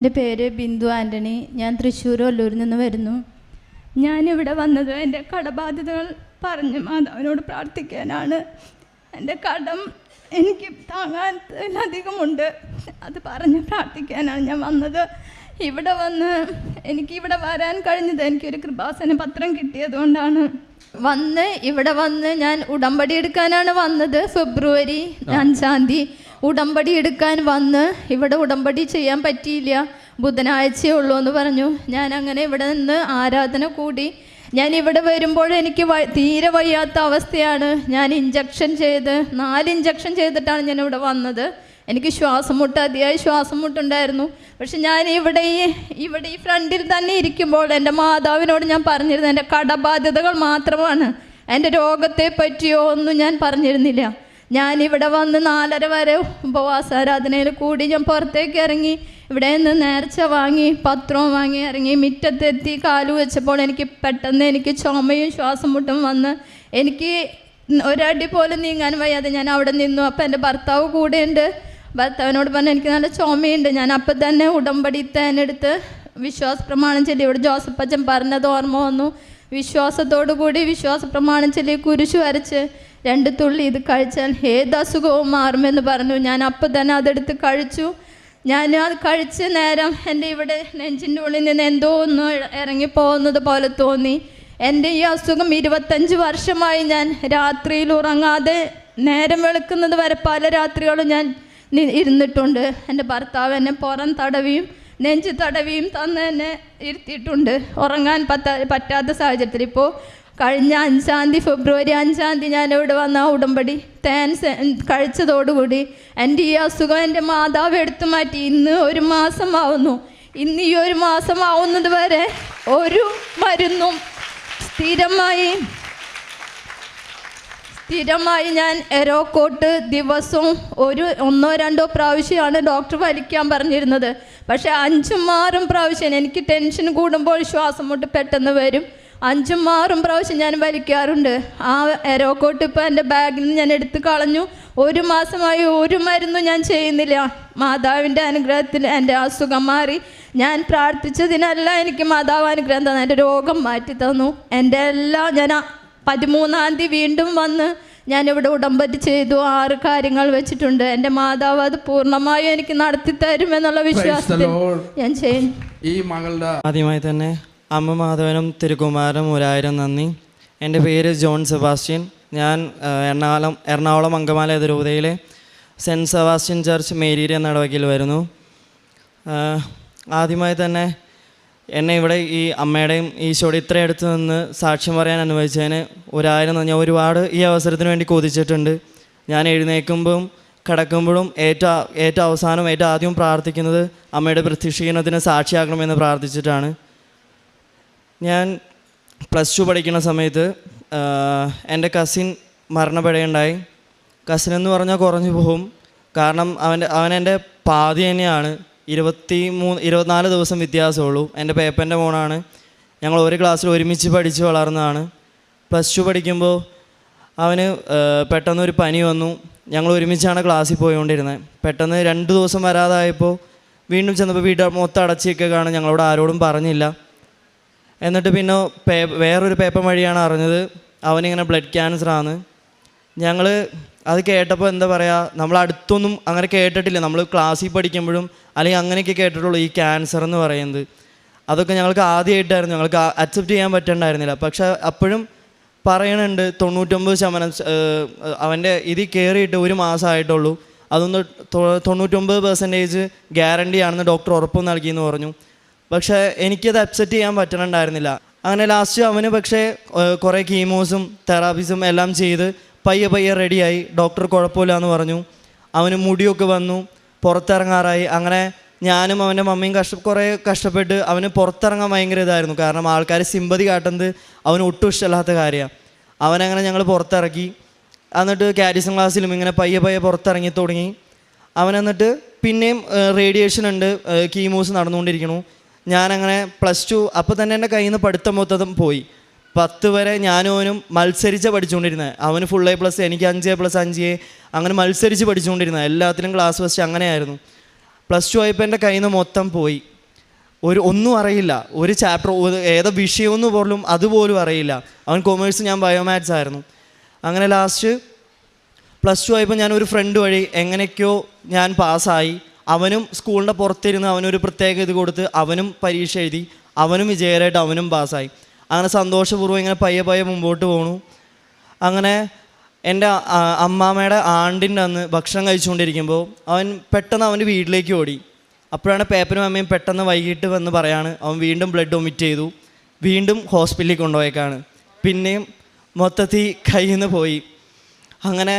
എൻ്റെ പേര് ബിന്ദു ആൻ്റണി. ഞാൻ തൃശ്ശൂർ ഒല്ലൂരിൽ നിന്ന് വരുന്നു. ഞാനിവിടെ വന്നത് എൻ്റെ കടബാധ്യതകൾ പറഞ്ഞ് മാതാവിനോട് പ്രാർത്ഥിക്കാനാണ്. എൻ്റെ കടം എനിക്ക് താങ്ങാനധികമുണ്ട്. അത് പറഞ്ഞ് പ്രാർത്ഥിക്കാനാണ് ഞാൻ വന്നത്. എനിക്കിവിടെ വരാൻ കഴിഞ്ഞത് എനിക്കൊരു കൃപാസന പത്രം കിട്ടിയതുകൊണ്ടാണ്. ഇവിടെ വന്ന് ഞാൻ ഉടമ്പടി എടുക്കാനാണ് വന്നത്. ഫെബ്രുവരി 5-ാം തീയതി ഉടമ്പടി എടുക്കാൻ വന്ന് ഇവിടെ ഉടമ്പടി ചെയ്യാൻ പറ്റിയില്ല. ബുധനാഴ്ചയേ ഉള്ളൂ എന്ന് പറഞ്ഞു. ഞാൻ അങ്ങനെ ഇവിടെ നിന്ന് ആരാധന കൂടി. ഞാൻ ഇവിടെ വരുമ്പോൾ എനിക്ക് തീരെ വയ്യാത്ത അവസ്ഥയാണ്. ഞാൻ 4 ഇഞ്ചക്ഷൻ ചെയ്തിട്ടാണ് ഞാൻ ഇവിടെ വന്നത്. എനിക്ക് അതിയായ ശ്വാസം മുട്ടുണ്ടായിരുന്നു. പക്ഷെ ഞാൻ ഇവിടെ ഈ ഫ്രണ്ടിൽ തന്നെ ഇരിക്കുമ്പോൾ എൻ്റെ മാതാവിനോട് ഞാൻ പറഞ്ഞിരുന്നു എൻ്റെ കടബാധ്യതകൾ മാത്രമാണ്. എൻ്റെ രോഗത്തെ പറ്റിയോ ഒന്നും ഞാൻ പറഞ്ഞിരുന്നില്ല. ഞാനിവിടെ വന്ന് 4:30 വരെ ഉപവാസാരാധനയിൽ കൂടി ഞാൻ പുറത്തേക്ക് ഇറങ്ങി. ഇവിടെ നിന്ന് നേർച്ച വാങ്ങി പത്രവും വാങ്ങി ഇറങ്ങി. മുറ്റത്തെത്തി കാലു വെച്ചപ്പോൾ എനിക്ക് ചുമയും ശ്വാസം മുട്ടും വന്ന് എനിക്ക് ഒരടി പോലും നീങ്ങാൻ വയ്യാതെ ഞാൻ അവിടെ നിന്നു. അപ്പം എൻ്റെ ഭർത്താവ് കൂടെയുണ്ട്. ഭർത്താവിനോട് പറഞ്ഞു എനിക്ക് നല്ല ചുമയുണ്ട്. ഞാൻ അപ്പം തന്നെ ഉടമ്പടി തേനെടുത്ത് വിശ്വാസ പ്രമാണം ചൊല്ലി. ഇവിടെ ജോസഫ് അച്ഛൻ പറഞ്ഞത് ഓർമ്മ വന്നു. വിശ്വാസത്തോടു കൂടി വിശ്വാസ പ്രമാണം ചൊല്ലി കുരിശു വരച്ച് 2 തുള്ളി ഇത് കഴിച്ചാൽ ഏത് അസുഖവും മാറുമെന്ന് പറഞ്ഞു. ഞാൻ അപ്പം തന്നെ അതെടുത്ത് കഴിച്ചു. ഞാൻ അത് കഴിച്ച് നേരം എൻ്റെ ഇവിടെ നെഞ്ചിൻ്റെ ഉള്ളിൽ നിന്ന് എന്തോ ഒന്ന് ഇറങ്ങിപ്പോകുന്നത് പോലെ തോന്നി. എൻ്റെ ഈ അസുഖം 25 വർഷമായി ഞാൻ രാത്രിയിൽ ഉറങ്ങാതെ നേരം വെളുക്കുന്നത് വരെ പല രാത്രികളും ഞാൻ ഇരുന്നിട്ടുണ്ട്. എൻ്റെ ഭർത്താവ് എന്നെ പുറം തടവിയും നെഞ്ച് തടവിയും തന്ന് എന്നെ ഇരുത്തിയിട്ടുണ്ട്. ഉറങ്ങാൻ പറ്റാത്ത സാഹചര്യത്തിൽ ഇപ്പോൾ കഴിഞ്ഞ 5-ാം തീയതി ഫെബ്രുവരി 5-ാം തീയതി ഞാനിവിടെ വന്ന ഉടമ്പടി കഴിച്ചതോടുകൂടി എൻ്റെ ഈ അസുഖം എൻ്റെ മാതാവ് എടുത്തു മാറ്റി. ഇന്ന് 1 മാസം ആവുന്നു. ഇന്ന് ഈ 1 മാസം ആവുന്നത് വരെ ഒരു മരുന്നും സ്ഥിരമായി ഞാൻ എരോക്കോട്ട് ദിവസവും 1-2 പ്രാവശ്യമാണ് ഡോക്ടർ വലിക്കാൻ പറഞ്ഞിരുന്നത്. പക്ഷേ 5-6 പ്രാവശ്യം എനിക്ക് ടെൻഷൻ കൂടുമ്പോൾ ശ്വാസം മുട്ട് പെട്ടെന്ന് വരും. 5-6 പ്രാവശ്യം ഞാൻ വലിക്കാറുണ്ട്. ആ എരോക്കോട്ട് ഇപ്പോൾ എൻ്റെ ബാഗിൽ നിന്ന് ഞാൻ എടുത്ത് കളഞ്ഞു. 1 മാസമായി ഒരു മരുന്നും ഞാൻ ചെയ്യുന്നില്ല. മാതാവിൻ്റെ അനുഗ്രഹത്തിൽ എൻ്റെ അസുഖം മാറി. ഞാൻ പ്രാർത്ഥിച്ചതിനല്ല എനിക്ക് മാതാവ് അനുഗ്രഹം തന്നു. എൻ്റെ രോഗം മാറ്റി തന്നു. എൻ്റെ ഞാൻ 13-ാം തീയതി വീണ്ടും വന്ന് ഞാനിവിടെ ഉടമ്പടി ചെയ്തു. 6 കാര്യങ്ങൾ വെച്ചിട്ടുണ്ട്. എൻ്റെ മാതാവ് അത് പൂർണ്ണമായും എനിക്ക് നടത്തി തരുമെന്നുള്ള വിശ്വാസത്തിൽ ഞാൻ ചെയ്യുന്നു. ഈ മകളുടെ ആദ്യമായി തന്നെ അമ്മ മാധവനും തിരുകുമാരനും 1000 നന്ദി. എൻ്റെ പേര് ജോൺ സെബാസ്റ്റ്യൻ. ഞാൻ എറണാകുളം അങ്കമാല അതിരൂപതയിലെ സെൻറ്റ് സെബാസ്റ്റ്യൻ ചർച്ച് മേരീര നടവകയിൽ വരുന്നു. ആദ്യമായി തന്നെ എന്നെ ഇവിടെ ഈ അമ്മയുടെയും ഈശോയുടെ ഇത്രയും അടുത്ത് നിന്ന് സാക്ഷ്യം പറയാൻ അനുവദിച്ചതിന് 1000 നന്ദി. ഞാൻ ഒരുപാട് ഈ അവസരത്തിന് വേണ്ടി കൊതിച്ചിട്ടുണ്ട്. ഞാൻ എഴുന്നേൽക്കുമ്പോഴും കിടക്കുമ്പോഴും ഏറ്റവും അവസാനം ഏറ്റവും ആദ്യം പ്രാർത്ഥിക്കുന്നത് അമ്മയുടെ പ്രത്യക്ഷീകരണത്തിന് സാക്ഷിയാക്കണമെന്ന് പ്രാർത്ഥിച്ചിട്ടാണ്. ഞാൻ +2 പഠിക്കുന്ന സമയത്ത് എൻ്റെ കസിൻ മരണപ്പെടുകയുണ്ടായി. കസിൻ എന്ന് പറഞ്ഞാൽ കുറഞ്ഞു പോകും. കാരണം അവൻ എൻ്റെ പാതി തന്നെയാണ്. 24 ദിവസം വ്യത്യാസമുള്ളൂ. എൻ്റെ പേപ്പൻ്റെ മോനാണ്. ഞങ്ങൾ ഒരു ക്ലാസ്സിൽ ഒരുമിച്ച് പഠിച്ച് വളർന്നതാണ്. +2 പഠിക്കുമ്പോൾ അവന് പെട്ടെന്നൊരു പനി വന്നു. ഞങ്ങൾ ഒരുമിച്ചാണ് ക്ലാസ്സിൽ പോയിക്കൊണ്ടിരുന്നത്. പെട്ടെന്ന് 2 ദിവസം വരാതായപ്പോൾ വീണ്ടും ചെന്നപ്പോൾ വീട്ടിൽ മൊത്തം അടച്ചിരിക്കുകയാണ്. ഞങ്ങളോട് ആരോടും പറഞ്ഞില്ല. എന്നിട്ട് പിന്നെ വേറൊരു പേപ്പർ വഴിയാണ് അറിഞ്ഞത് അവനിങ്ങനെ ബ്ലഡ് ക്യാൻസറാണ്. ഞങ്ങൾ അത് കേട്ടപ്പോൾ എന്താ പറയുക, നമ്മൾ അടുത്തൊന്നും അങ്ങനെ കേട്ടിട്ടില്ല. നമ്മൾ ക്ലാസ്സിൽ പഠിക്കുമ്പോഴും അല്ലെങ്കിൽ അങ്ങനെയൊക്കെ കേട്ടിട്ടുള്ളൂ ഈ ക്യാൻസർ എന്ന് പറയുന്നത്. അതൊക്കെ ഞങ്ങൾക്ക് ആദ്യമായിട്ടായിരുന്നു. ഞങ്ങൾക്ക് അക്സെപ്റ്റ് ചെയ്യാൻ പറ്റണ്ടായിരുന്നില്ല. പക്ഷെ അപ്പോഴും പറയണുണ്ട് 99% അവൻ്റെ ഇതിൽ കയറിയിട്ട് 1 മാസമായിട്ടുള്ളൂ. അതൊന്ന് 99% ഗ്യാരണ്ടി ആണെന്ന് ഡോക്ടർ ഉറപ്പ് നൽകിയെന്ന് പറഞ്ഞു. പക്ഷേ എനിക്കത് അക്സെപ്റ്റ് ചെയ്യാൻ പറ്റണുണ്ടായിരുന്നില്ല. അങ്ങനെ ലാസ്റ്റ് അവന് പക്ഷേ കുറേ കീമോസും തെറാപ്പീസും എല്ലാം ചെയ്ത് പയ്യെ റെഡിയായി. ഡോക്ടർ കുഴപ്പമില്ല എന്ന് പറഞ്ഞു. അവന് മുടിയൊക്കെ വന്നു, പുറത്തിറങ്ങാറായി. അങ്ങനെ ഞാനും അവൻ്റെ മമ്മിയും കുറേ കഷ്ടപ്പെട്ട് അവന് പുറത്തിറങ്ങാൻ ഭയങ്കര ഇതായിരുന്നു. കാരണം ആൾക്കാർ സിമ്പതി കാട്ടുന്നത് അവന് ഒട്ടും ഇഷ്ടമില്ലാത്ത കാര്യമാണ്. അവനങ്ങനെ ഞങ്ങൾ പുറത്തിറക്കി. എന്നിട്ട് കാരിസം ക്ലാസ്സിലും ഇങ്ങനെ പയ്യെ പുറത്തിറങ്ങി തുടങ്ങി. അവനെന്നിട്ട് പിന്നെയും റേഡിയേഷൻ ഉണ്ട്, കീമോസ് നടന്നുകൊണ്ടിരിക്കണു. ഞാനങ്ങനെ +2 അപ്പോൾ തന്നെ എൻ്റെ കയ്യിൽ നിന്ന് പഠിത്തം മൊത്തം പോയി. 10 വരെ ഞാനും മത്സരിച്ച് പഠിച്ചുകൊണ്ടിരുന്നത്. അവന് ഫുൾ A+, എനിക്ക് 5A+5A അങ്ങനെ മത്സരിച്ച് പഠിച്ചുകൊണ്ടിരുന്നത്. എല്ലാത്തിലും ക്ലാസ് ഫസ്റ്റ് അങ്ങനെയായിരുന്നു. +2 ആയപ്പോൾ എൻ്റെ കയ്യിൽ നിന്ന് മൊത്തം പോയി. ഒന്നും അറിയില്ല, ഒരു ചാപ്റ്റർ ഏതാ വിഷയമെന്ന് പോലും അതുപോലും അറിയില്ല. അവൻ കൊമേഴ്സ്, ഞാൻ ബയോമാത്സ് ആയിരുന്നു. അങ്ങനെ ലാസ്റ്റ് +2 ആയപ്പോൾ ഞാനൊരു ഫ്രണ്ട് വഴി എങ്ങനെയൊക്കെയോ ഞാൻ പാസ്സായി. അവനും സ്കൂളിൻ്റെ പുറത്തിരുന്ന് അവനൊരു പ്രത്യേക ഇത് കൊടുത്ത് അവനും പരീക്ഷ എഴുതി, അവനും വിജയകരമായിട്ട് അവനും പാസ്സായി. അങ്ങനെ സന്തോഷപൂർവ്വം ഇങ്ങനെ പയ്യെ പയ്യെ മുമ്പോട്ട് പോണു. അങ്ങനെ എൻ്റെ അമ്മാമ്മയുടെ ആണ്ടിൻ്റെ അന്ന് ഭക്ഷണം കഴിച്ചുകൊണ്ടിരിക്കുമ്പോൾ അവൻ പെട്ടെന്ന് അവൻ്റെ വീട്ടിലേക്ക് ഓടി. അപ്പോഴാണ് പേപ്പനും അമ്മയും പെട്ടെന്ന് വൈകിട്ട് വന്ന് പറയാണ് അവൻ വീണ്ടും ബ്ലഡ് വൊമിറ്റ് ചെയ്തു, വീണ്ടും ഹോസ്പിറ്റലിൽ കൊണ്ടുപോയേക്കാണ്, പിന്നെയും മൊത്തത്തിൽ കയ്യിൽ നിന്ന് പോയി. അങ്ങനെ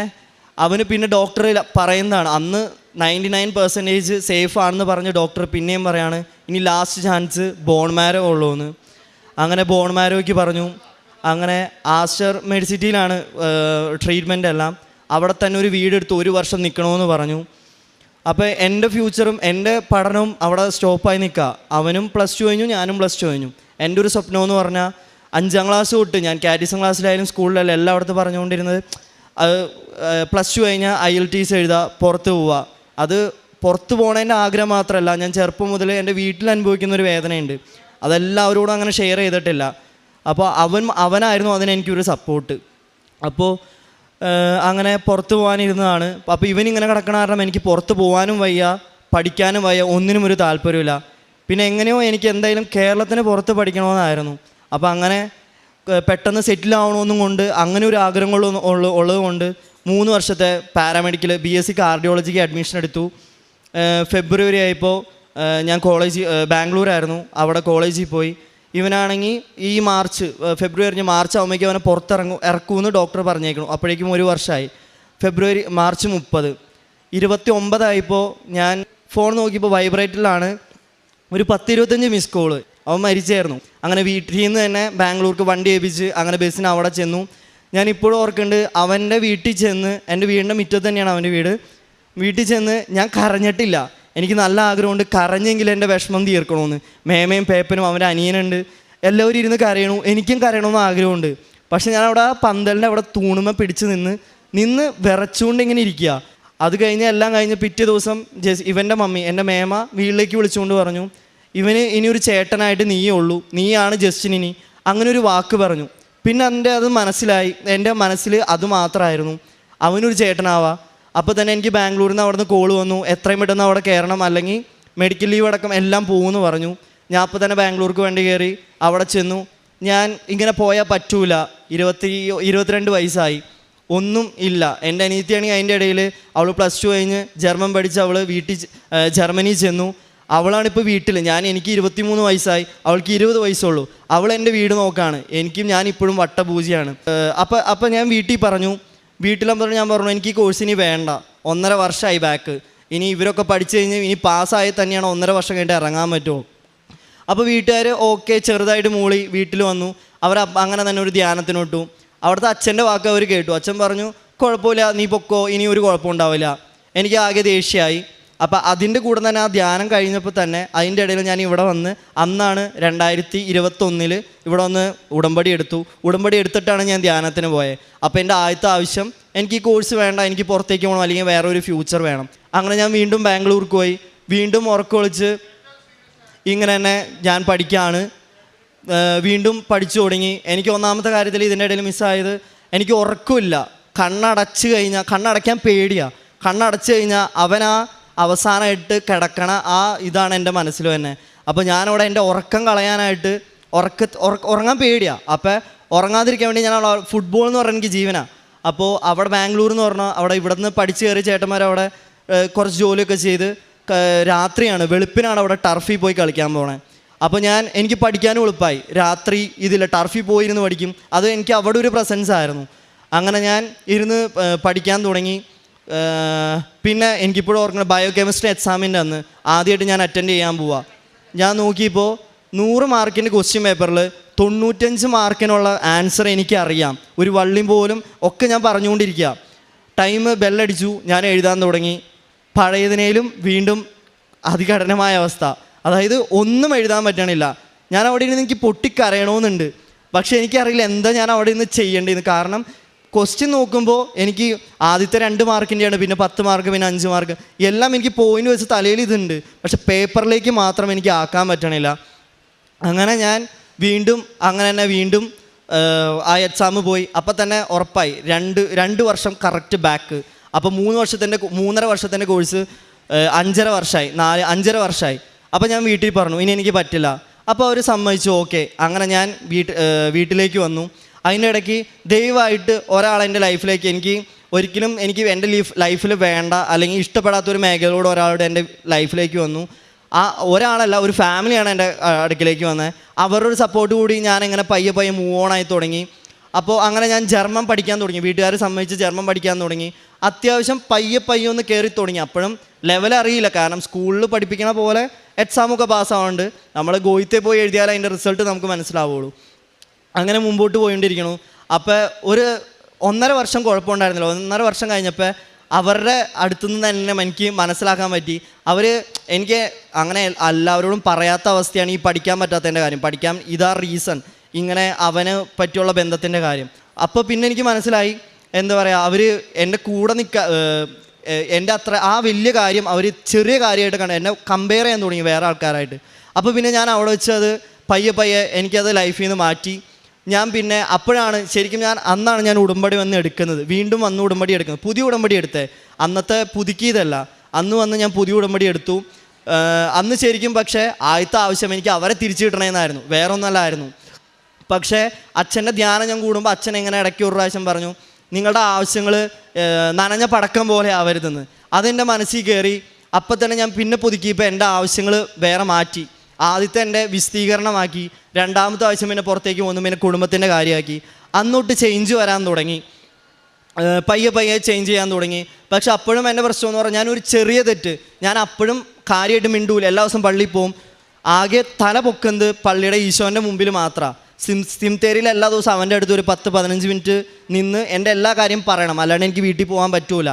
അവന് പിന്നെ ഡോക്ടർ പറയുന്നതാണ്, അന്ന് 99% സേഫ് ആണെന്ന് പറഞ്ഞ് ഡോക്ടർ പിന്നെയും പറയാണ് ഇനി ലാസ്റ്റ് ചാൻസ് ബോൺ മാരോ ഉള്ളൂ എന്ന്. അങ്ങനെ ബോൺ മാരോയ്ക്ക് പറഞ്ഞു. അങ്ങനെ ആസ്റ്റർ മെഡിസിറ്റിയിലാണ് ട്രീറ്റ്മെൻ്റ് എല്ലാം. അവിടെ തന്നെ ഒരു വീടെടുത്ത് 1 വർഷം നിൽക്കണമെന്ന് പറഞ്ഞു. അപ്പോൾ എൻ്റെ ഫ്യൂച്ചറും എൻ്റെ പഠനവും അവിടെ സ്റ്റോപ്പായി നിൽക്കുക. അവനും +2 കഴിഞ്ഞു, ഞാനും +2 കഴിഞ്ഞു. എൻ്റെ ഒരു സ്വപ്നമെന്ന് പറഞ്ഞാൽ 5ാം ക്ലാസ് തൊട്ട് ഞാൻ കാറ്റിസം ക്ലാസ്സിലായാലും സ്കൂളിലായാലും എല്ലായിടത്തും പറഞ്ഞുകൊണ്ടിരുന്നത് +2 കഴിഞ്ഞാൽ IELTS എഴുതുക, പുറത്ത് പോവുക. അത് പുറത്ത് പോകണതിൻ്റെ ആഗ്രഹം മാത്രമല്ല, ഞാൻ ചെറുപ്പം മുതൽ എൻ്റെ വീട്ടിൽ അനുഭവിക്കുന്നൊരു വേദനയുണ്ട്, അതെല്ലാവരോടും അങ്ങനെ ഷെയർ ചെയ്തിട്ടില്ല. അപ്പോൾ അവനായിരുന്നു അതിന് എനിക്കൊരു സപ്പോർട്ട്. അപ്പോൾ അങ്ങനെ പുറത്ത് പോകാനിരുന്നതാണ്. അപ്പോൾ ഇവനിങ്ങനെ കിടക്കണ കാരണം എനിക്ക് പുറത്ത് പോകാനും വയ്യ, പഠിക്കാനും വയ്യ, ഒന്നിനും ഒരു താല്പര്യമില്ല. പിന്നെ എങ്ങനെയോ എനിക്ക് എന്തായാലും കേരളത്തിന് പുറത്ത് പഠിക്കണമെന്നായിരുന്നു. അപ്പോൾ അങ്ങനെ പെട്ടെന്ന് സെറ്റിൽ ആവണമെന്നും കൊണ്ട് അങ്ങനെ ഒരു ആഗ്രഹം ഉള്ളത് കൊണ്ട് 3 വർഷത്തെ പാരാമെഡിക്കൽ BSc കാർഡിയോളജിക്ക് അഡ്മിഷൻ എടുത്തു. ഫെബ്രുവരി ആയപ്പോൾ ഞാൻ ബാംഗ്ലൂരായിരുന്നു, അവിടെ കോളേജിൽ പോയി. ഇവനാണെങ്കിൽ ഈ ഫെബ്രുവരി മാർച്ച് ആകുമ്പോഴേക്കും അവനെ ഇറക്കുമെന്ന് ഡോക്ടർ പറഞ്ഞേക്കണം. അപ്പോഴേക്കും 1 വർഷമായി. മാർച്ച് 30, 29 ആയപ്പോൾ ഞാൻ ഫോൺ നോക്കിയപ്പോൾ വൈബ്രേറ്ററിലാണ് ഒരു 10-25 മിസ് കോള്. അവൻ മരിച്ചായിരുന്നു. അങ്ങനെ വീട്ടിൽ നിന്ന് തന്നെ ബാംഗ്ലൂർക്ക് വണ്ടി ഏൽപ്പിച്ച് അങ്ങനെ ബസ്സിന് അവിടെ ചെന്നു. ഞാൻ ഇപ്പോഴും ഓർക്കുന്നുണ്ട്, അവൻ്റെ വീട്ടിൽ ചെന്ന്, എൻ്റെ വീടിൻ്റെ മുറ്റത്ത് തന്നെയാണ് അവൻ്റെ വീട്, വീട്ടിൽ ചെന്ന് ഞാൻ കരഞ്ഞിട്ടില്ല. എനിക്ക് നല്ല ആഗ്രഹമുണ്ട് കരഞ്ഞെങ്കിൽ എൻ്റെ വിഷമം തീർക്കണമെന്ന്. മേമയും പേപ്പനും അവൻ്റെ അനിയനുണ്ട്, എല്ലാവരും ഇരുന്ന് കരയണു, എനിക്കും കരയണമെന്ന് ആഗ്രഹമുണ്ട്. പക്ഷെ ഞാൻ അവിടെ പന്തലിൻ്റെ അവിടെ തൂണുമ പിടിച്ച് നിന്ന് വിറച്ചുകൊണ്ട് ഇങ്ങനെ ഇരിക്കുക. അത് കഴിഞ്ഞ് എല്ലാം കഴിഞ്ഞ് പിറ്റേ ദിവസം ഇവൻ്റെ മമ്മി, എൻ്റെ മേമ വീട്ടിലേക്ക് വിളിച്ചുകൊണ്ട് പറഞ്ഞു, ഇവന് ഇനി ഒരു ചേട്ടനായിട്ട് നീയേ ഉള്ളൂ, നീയാണ് ജസ്റ്റിനി, അങ്ങനെ ഒരു വാക്ക് പറഞ്ഞു. പിന്നെ അത് മനസ്സിലായി, എൻ്റെ മനസ്സിൽ അത് മാത്രമായിരുന്നു, അവനൊരു ചേട്ടനാവാം. അപ്പോൾ തന്നെ എനിക്ക് ബാംഗ്ലൂരിൽ നിന്ന് അവിടെ നിന്ന് കോൾ വന്നു, എത്രയും പെട്ടെന്ന് അവിടെ കയറണം, അല്ലെങ്കിൽ മെഡിക്കൽ ലീവ് അടക്കം എല്ലാം പോകുമെന്ന് പറഞ്ഞു. ഞാൻ അപ്പോൾ തന്നെ ബാംഗ്ലൂർക്ക് വേണ്ടി കയറി അവിടെ ചെന്നു. ഞാൻ ഇങ്ങനെ പോയാൽ പറ്റൂല, 22 വയസ്സായി, ഒന്നും ഇല്ല. എൻ്റെ അനിയത്തിയാണെങ്കിൽ അതിൻ്റെ ഇടയിൽ അവൾ +2 കഴിഞ്ഞ് ജർമ്മൻ പഠിച്ച് അവൾ ജർമ്മനിയിൽ ചെന്നു. അവളാണിപ്പോൾ വീട്ടിൽ. എനിക്ക് 23 വയസ്സായി, അവൾക്ക് 20 വയസ്സുള്ളൂ. അവൾ എൻ്റെ വീട് നോക്കാണ്, ഞാനിപ്പോഴും വട്ടപൂജയാണ്. അപ്പം ഞാൻ വീട്ടിൽ പറഞ്ഞു, ഞാൻ പറഞ്ഞു എനിക്ക് ഈ കോഴ്സ് ഇനി വേണ്ട, 1.5 വർഷമായി ബാക്ക്, ഇനി ഇവരൊക്കെ പഠിച്ചു കഴിഞ്ഞ് ഇനി പാസ്സായി തന്നെയാണ് 1.5 വർഷം കഴിഞ്ഞിട്ട് ഇറങ്ങാൻ പറ്റുമോ. അപ്പോൾ വീട്ടുകാർ ഓക്കെ ചെറുതായിട്ട് മൂളി വീട്ടിൽ വന്നു. അവർ അങ്ങനെ തന്നെ ഒരു ധ്യാനത്തിനോട്ടു. അവിടുത്തെ അച്ഛൻ്റെ വാക്ക് അവർ കേട്ടു. അച്ഛൻ പറഞ്ഞു കുഴപ്പമില്ല, നീ പൊക്കോ, ഇനി ഒരു കുഴപ്പമുണ്ടാവില്ല. എനിക്ക് ആകെ ദേഷ്യമായി. അപ്പോൾ അതിൻ്റെ കൂടെ തന്നെ ആ ധ്യാനം കഴിഞ്ഞപ്പോൾ തന്നെ അതിൻ്റെ ഇടയിൽ ഞാൻ ഇവിടെ വന്ന്, അന്നാണ് 2021 ഇവിടെ വന്ന് ഉടമ്പടി എടുത്തിട്ടാണ് ഞാൻ ധ്യാനത്തിന് പോയത്. അപ്പോൾ എൻ്റെ ആദ്യത്തെ ആവശ്യം എനിക്ക് ഈ കോഴ്സ് വേണ്ട, എനിക്ക് പുറത്തേക്ക് പോകണം, അല്ലെങ്കിൽ വേറെ ഒരു ഫ്യൂച്ചർ വേണം. അങ്ങനെ ഞാൻ വീണ്ടും ബാംഗ്ലൂർക്ക് പോയി, വീണ്ടും ഉറക്കൊളിച്ച് ഇങ്ങനെ തന്നെ ഞാൻ പഠിക്കുകയാണ്. വീണ്ടും പഠിച്ചു തുടങ്ങി. എനിക്ക് ഒന്നാമത്തെ കാര്യത്തിൽ ഇതിൻ്റെ ഇടയിൽ മിസ്സായത്, എനിക്ക് ഉറക്കമില്ല. കണ്ണടയ്ക്കാൻ പേടിയാണ്. കണ്ണടച്ച് കഴിഞ്ഞാൽ അവസാനമായിട്ട് കിടക്കണ ഇതാണ് എൻ്റെ മനസ്സിൽ തന്നെ. അപ്പോൾ ഞാനവിടെ എൻ്റെ ഉറക്കം കളയാനായിട്ട് ഉറങ്ങാൻ പേടിയാണ്. അപ്പോൾ ഉറങ്ങാതിരിക്കാൻ വേണ്ടി ഞാൻ ഫുട്ബോൾ എന്ന് പറഞ്ഞാൽ എനിക്ക് ജീവനാണ്. അപ്പോൾ അവിടെ ബാംഗ്ലൂർ എന്ന് പറഞ്ഞാൽ അവിടെ ഇവിടെ നിന്ന് പഠിച്ച് കയറി ചേട്ടന്മാർ അവിടെ കുറച്ച് ജോലിയൊക്കെ ചെയ്ത് രാത്രിയാണ്, വെളുപ്പിനാണ് അവിടെ ടർഫിൽ പോയി കളിക്കാൻ പോണേ. അപ്പോൾ എനിക്ക് പഠിക്കാനും എളുപ്പമായി. രാത്രി ഇതില്ല, ടർഫിൽ പോയിരുന്ന് പഠിക്കും. അത് എനിക്ക് അവിടെ ഒരു പ്രസൻസ് ആയിരുന്നു. അങ്ങനെ ഞാൻ ഇരുന്ന് പഠിക്കാൻ തുടങ്ങി. പിന്നെ എനിക്കിപ്പോഴും ഓർക്കണം, ബയോകെമിസ്ട്രി എക്സാമിൻ്റെ അന്ന് ആദ്യമായിട്ട് ഞാൻ അറ്റൻഡ് ചെയ്യാൻ പോവാം. ഞാൻ നോക്കിയപ്പോൾ 100 മാർക്കിൻ്റെ ക്വസ്റ്റ്യൻ പേപ്പറിൽ 95 മാർക്കിനുള്ള ആൻസർ എനിക്കറിയാം. ഒരു വള്ളിയും പോലും ഒക്കെ ഞാൻ പറഞ്ഞുകൊണ്ടിരിക്കുക. ടൈം ബെല്ലടിച്ചു, ഞാൻ എഴുതാൻ തുടങ്ങി. പഴയതിനേലും വീണ്ടും അതികഠിനമായ അവസ്ഥ. അതായത് ഒന്നും എഴുതാൻ പറ്റണില്ല. ഞാൻ അവിടെ ഇരുന്ന് എനിക്ക് പൊട്ടിക്കരയണമെന്നുണ്ട്, പക്ഷേ എനിക്കറിയില്ല എന്താ ഞാൻ അവിടെ നിന്ന് ചെയ്യേണ്ടതെന്ന്. കാരണം ക്വസ്റ്റ്യൻ നോക്കുമ്പോൾ എനിക്ക് ആദ്യത്തെ 2 മാർക്കിൻ്റെയാണ്, പിന്നെ 10 മാർക്ക്, പിന്നെ 5 മാർക്ക്, എല്ലാം എനിക്ക് പോയിന്റ് വെച്ച് തലയിൽ ഇതുണ്ട്. പക്ഷെ പേപ്പറിലേക്ക് മാത്രം എനിക്ക് ആക്കാൻ പറ്റണില്ല. അങ്ങനെ ഞാൻ വീണ്ടും ആ എക്സാം പോയി. അപ്പം തന്നെ ഉറപ്പായി 2 വർഷം കറക്റ്റ് ബാക്ക്. അപ്പോൾ 3.5 വർഷത്തിൻ്റെ കോഴ്സ് 5.5 വർഷമായി. അപ്പോൾ ഞാൻ വീട്ടിൽ പറഞ്ഞു ഇനി എനിക്ക് പറ്റില്ല. അപ്പോൾ അവർ സമ്മതിച്ചു, ഓക്കെ. അങ്ങനെ ഞാൻ വീട്ടിലേക്ക് വന്നു. അതിൻ്റെ ഇടയ്ക്ക് ദയവായിട്ട് ഒരാൾ എൻ്റെ ലൈഫിലേക്ക് എനിക്ക് എൻ്റെ ലൈഫിൽ വേണ്ട അല്ലെങ്കിൽ ഇഷ്ടപ്പെടാത്തൊരു മേഖലയോട് ഒരാളുടെ എൻ്റെ ലൈഫിലേക്ക് വന്നു. ആ ഒരാളല്ല, ഒരു ഫാമിലിയാണ് എൻ്റെ അടുക്കിലേക്ക് വന്നത്. അവരുടെ ഒരു സപ്പോർട്ട് കൂടി ഞാൻ ഇങ്ങനെ പയ്യെ മൂവ് ഓൺ ആയി തുടങ്ങി. അപ്പോൾ അങ്ങനെ ഞാൻ ജർമ്മൻ പഠിക്കാൻ തുടങ്ങി. വീട്ടുകാർ സമ്മതിച്ച് ജർമ്മൻ പഠിക്കാൻ തുടങ്ങി. അത്യാവശ്യം പയ്യെ ഒന്ന് കയറി തുടങ്ങി. അപ്പോഴും ലെവൽ അറിയില്ല, കാരണം സ്കൂളിൽ പഠിപ്പിക്കണ പോലെ എക്സാമൊക്കെ പാസ്സാവുന്നുണ്ട്. നമ്മൾ ഗോയിത്തെ പോയി എഴുതിയാൽ അതിൻ്റെ റിസൾട്ട് നമുക്ക് മനസ്സിലാവുള്ളൂ. അങ്ങനെ മുമ്പോട്ട് പോയിക്കൊണ്ടിരിക്കണു. അപ്പോൾ ഒരു 1.5 വർഷം കുഴപ്പമുണ്ടായിരുന്നില്ല. 1.5 വർഷം കഴിഞ്ഞപ്പോൾ അവരുടെ അടുത്തുനിന്ന് തന്നെ എനിക്ക് മനസ്സിലാക്കാൻ പറ്റി, എനിക്ക് അങ്ങനെ എല്ലാവരോടും പറയാത്ത അവസ്ഥയാണ് ഈ പഠിക്കാൻ പറ്റാത്തതിൻ്റെ കാര്യം. പഠിക്കാൻ ഇതാ റീസൺ, ഇങ്ങനെ അവന് പറ്റിയുള്ള ബന്ധത്തിൻ്റെ കാര്യം. അപ്പോൾ പിന്നെ എനിക്ക് മനസ്സിലായി, എന്താ പറയുക, അവർ എൻ്റെ കൂടെ എൻ്റെ അത്ര ആ വലിയ കാര്യം അവർ ചെറിയ കാര്യമായിട്ട് കണ്ട് എന്നെ കമ്പയർ ചെയ്യാൻ തുടങ്ങി വേറെ ആൾക്കാരായിട്ട്. അപ്പോൾ പിന്നെ ഞാൻ അവിടെ വെച്ച് അത് പയ്യെ എനിക്കത് ലൈഫിൽ നിന്ന് മാറ്റി. ഞാൻ പിന്നെ അപ്പോഴാണ് അന്നാണ് ഞാൻ ഉടമ്പടി വന്ന് എടുക്കുന്നത്. വീണ്ടും വന്ന് ഉടമ്പടി എടുക്കുന്നത്, പുതിയ ഉടമ്പടി എടുത്തേ. അന്നത്തെ പുതുക്കിയതല്ല, അന്ന് ഞാൻ പുതിയ ഉടമ്പടി എടുത്തു. അന്ന് ശരിക്കും പക്ഷേ ആദ്യത്തെ ആവശ്യം എനിക്ക് അവരെ തിരിച്ചു കിട്ടണമെന്നായിരുന്നു, വേറെ ഒന്നല്ലായിരുന്നു. പക്ഷേ അച്ഛൻ്റെ ധ്യാനം ഞാൻ കൂടുമ്പോൾ അച്ഛൻ എങ്ങനെ ഇടയ്ക്ക് ഒരു പ്രാവശ്യം പറഞ്ഞു, നിങ്ങളുടെ ആവശ്യങ്ങൾ നനഞ്ഞ പടക്കം പോലെ ആവരുതെന്ന്. അതെൻ്റെ മനസ്സിൽ കയറി. അപ്പം തന്നെ ഞാൻ പിന്നെ പുതുക്കിയപ്പോൾ എൻ്റെ ആവശ്യങ്ങൾ വേറെ മാറ്റി. ആദ്യത്തെ എൻ്റെ വിശദീകരണമാക്കി, 2ാമത്തെ ആവശ്യം പിന്നെ പുറത്തേക്ക് പോകുന്നു, പിന്നെ കുടുംബത്തിൻ്റെ കാര്യമാക്കി. അന്നോട്ട് ചേഞ്ച് വരാൻ തുടങ്ങി, പയ്യെ ചേഞ്ച് ചെയ്യാൻ തുടങ്ങി. പക്ഷെ അപ്പോഴും എൻ്റെ പ്രശ്നം എന്ന് പറഞ്ഞാൽ ഞാനൊരു ചെറിയ തെറ്റ്, ഞാൻ അപ്പോഴും കാര്യമായിട്ട് മിണ്ടൂല. എല്ലാ ദിവസവും പള്ളിയിൽ പോവും. ആകെ തല പൊക്കുന്നത് പള്ളിയുടെ ഈശോൻ്റെ മുമ്പിൽ മാത്രമാണ്. സിംതേരിയിൽ എല്ലാ ദിവസവും അവൻ്റെ അടുത്ത് ഒരു 10-15 മിനിറ്റ് നിന്ന് എൻ്റെ എല്ലാ കാര്യം പറയണം, അല്ലാണ്ട് എനിക്ക് വീട്ടിൽ പോകാൻ പറ്റൂല.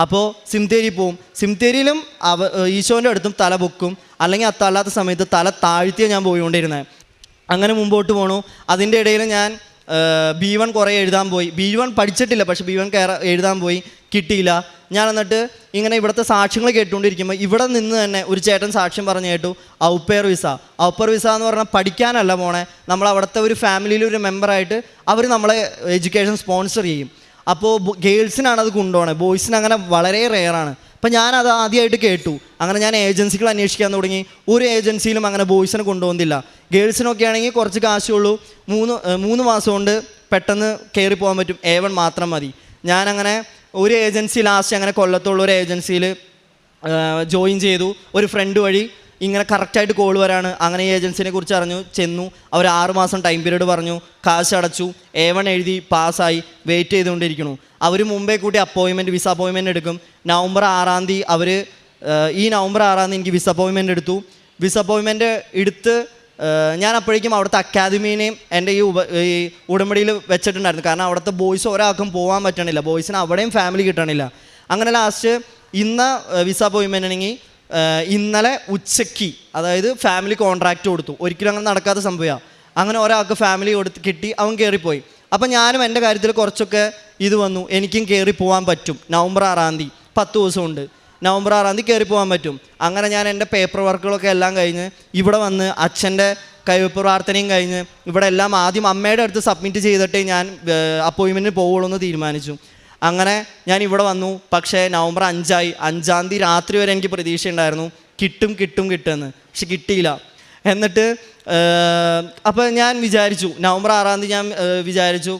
അപ്പോൾ സിംതേരി പോവും. സിംതേരിയിലും ഈശോൻ്റെ അടുത്തും തല പൊക്കും, അല്ലെങ്കിൽ അത്തല്ലാത്ത സമയത്ത് തല താഴ്ത്തിയാണ് ഞാൻ പോയിക്കൊണ്ടിരുന്നത്. അങ്ങനെ മുമ്പോട്ട് പോണു. അതിൻ്റെ ഇടയിൽ ഞാൻ B1 കുറേ എഴുതാൻ പോയി. B1 പഠിച്ചിട്ടില്ല, പക്ഷേ B1 എഴുതാൻ പോയി, കിട്ടിയില്ല. ഞാൻ എന്നിട്ട് ഇങ്ങനെ ഇവിടുത്തെ സാക്ഷ്യങ്ങൾ കേട്ടുകൊണ്ടിരിക്കുമ്പോൾ ഇവിടെ നിന്ന് തന്നെ ഒരു ചേട്ടൻ സാക്ഷ്യം പറഞ്ഞു കേട്ടു, ഔപ്പേർ വിസ എന്ന് പറഞ്ഞാൽ പഠിക്കാനല്ല പോണേ, നമ്മൾ അവിടുത്തെ ഒരു ഫാമിലിയിൽ ഒരു മെമ്പറായിട്ട് അവർ നമ്മളെ എഡ്യൂക്കേഷൻ സ്പോൺസർ ചെയ്യും. അപ്പോൾ ഗേൾസിനാണ് അത് കൊണ്ടുപോകണേ, ബോയ്സിന് അങ്ങനെ വളരെ റെയറാണ്. അപ്പം ഞാനത് ആദ്യമായിട്ട് കേട്ടു. അങ്ങനെ ഞാൻ ഏജൻസികൾ അന്വേഷിക്കാൻ തുടങ്ങി. ഒരു ഏജൻസിയിലും അങ്ങനെ ബോയ്സിനെ കൊണ്ടുപോകുന്നില്ല. ഗേൾസിനൊക്കെ ആണെങ്കിൽ കുറച്ച് കാശുള്ളൂ, 3 മാസം കൊണ്ട് പെട്ടെന്ന് കയറി പോകാൻ പറ്റും, A1 മാത്രം മതി. ഞാനങ്ങനെ ഒരു ഏജൻസി ലാസ്റ്റ് അങ്ങനെ കൊല്ലത്തുള്ള ഒരു ഏജൻസിയിൽ ജോയിൻ ചെയ്തു. ഒരു ഫ്രണ്ട് വഴി ഇങ്ങനെ കറക്റ്റായിട്ട് കോൾ വരാണ്. അങ്ങനെ ഈ ഏജൻസിനെ കുറിച്ച് അറിഞ്ഞു, ചെന്നു. അവർ 6 മാസം ടൈം പീരീഡ് പറഞ്ഞു, കാശ് അടച്ചു, A1 എഴുതി, പാസ്സായി, വെയിറ്റ് ചെയ്തുകൊണ്ടിരിക്കണു. അവർ മുമ്പേ കൂട്ടി വിസ അപ്പോയിൻമെൻറ്റ് എടുക്കും. നവംബർ 6-ാം തീയതി ഈ നവംബർ 6-ാം തീയതി എനിക്ക് വിസ അപ്പോയിൻമെൻറ്റ് എടുത്തു. വിസ അപ്പോയിൻമെൻറ്റ് എടുത്ത് ഞാൻ അപ്പോഴേക്കും അവിടുത്തെ അക്കാദമീനെയും എൻ്റെ ഈ ഉടമ്പടിയിൽ വെച്ചിട്ടുണ്ടായിരുന്നു. കാരണം അവിടുത്തെ ബോയ്സ് ഒരാൾക്കും പോകാൻ പറ്റണില്ല, ബോയ്സിന് അവിടെയും ഫാമിലി കിട്ടണില്ല. അങ്ങനെ ലാസ്റ്റ് വിസ അപ്പോയിൻമെൻറ്റ് ആണെങ്കിൽ ഇന്നലെ ഉച്ചയ്ക്ക്, അതായത് ഫാമിലി കോൺട്രാക്റ്റ് കൊടുത്തു. ഒരിക്കലും അങ്ങനെ നടക്കാത്ത സംഭവമാണ്. അങ്ങനെ ഒരാൾക്ക് ഫാമിലി കിട്ടി, അവൻ കയറിപ്പോയി. അപ്പം ഞാനും എൻ്റെ കാര്യത്തിൽ കുറച്ചൊക്കെ ഇത് വന്നു, എനിക്കും കയറി പോകാൻ പറ്റും. നവംബർ 6-ാം തീയതി 10 ദിവസമുണ്ട്, നവംബർ 6-ാം തീയതി കയറി പോകാൻ പറ്റും. അങ്ങനെ ഞാൻ എൻ്റെ പേപ്പർ വർക്കുകളൊക്കെ എല്ലാം കഴിഞ്ഞ് ഇവിടെ വന്ന് അച്ഛൻ്റെ കൈവപ്പ് പ്രാർത്ഥനയും കഴിഞ്ഞ് ഇവിടെ എല്ലാം ആദ്യം അമ്മയുടെ അടുത്ത് സബ്മിറ്റ് ചെയ്തിട്ടേ ഞാൻ അപ്പോയിൻമെൻറ്റിന് പോവുള്ളൂ എന്ന് തീരുമാനിച്ചു. അങ്ങനെ ഞാൻ ഇവിടെ വന്നു. പക്ഷേ നവംബർ 5-ാം തീയതി രാത്രി വരെ എനിക്ക് പ്രതീക്ഷയുണ്ടായിരുന്നു കിട്ടുമെന്ന്. പക്ഷെ കിട്ടിയില്ല. എന്നിട്ട് അപ്പോൾ ഞാൻ വിചാരിച്ചു, നവംബർ 6-ാം തീയതി ഞാൻ വിചാരിച്ചു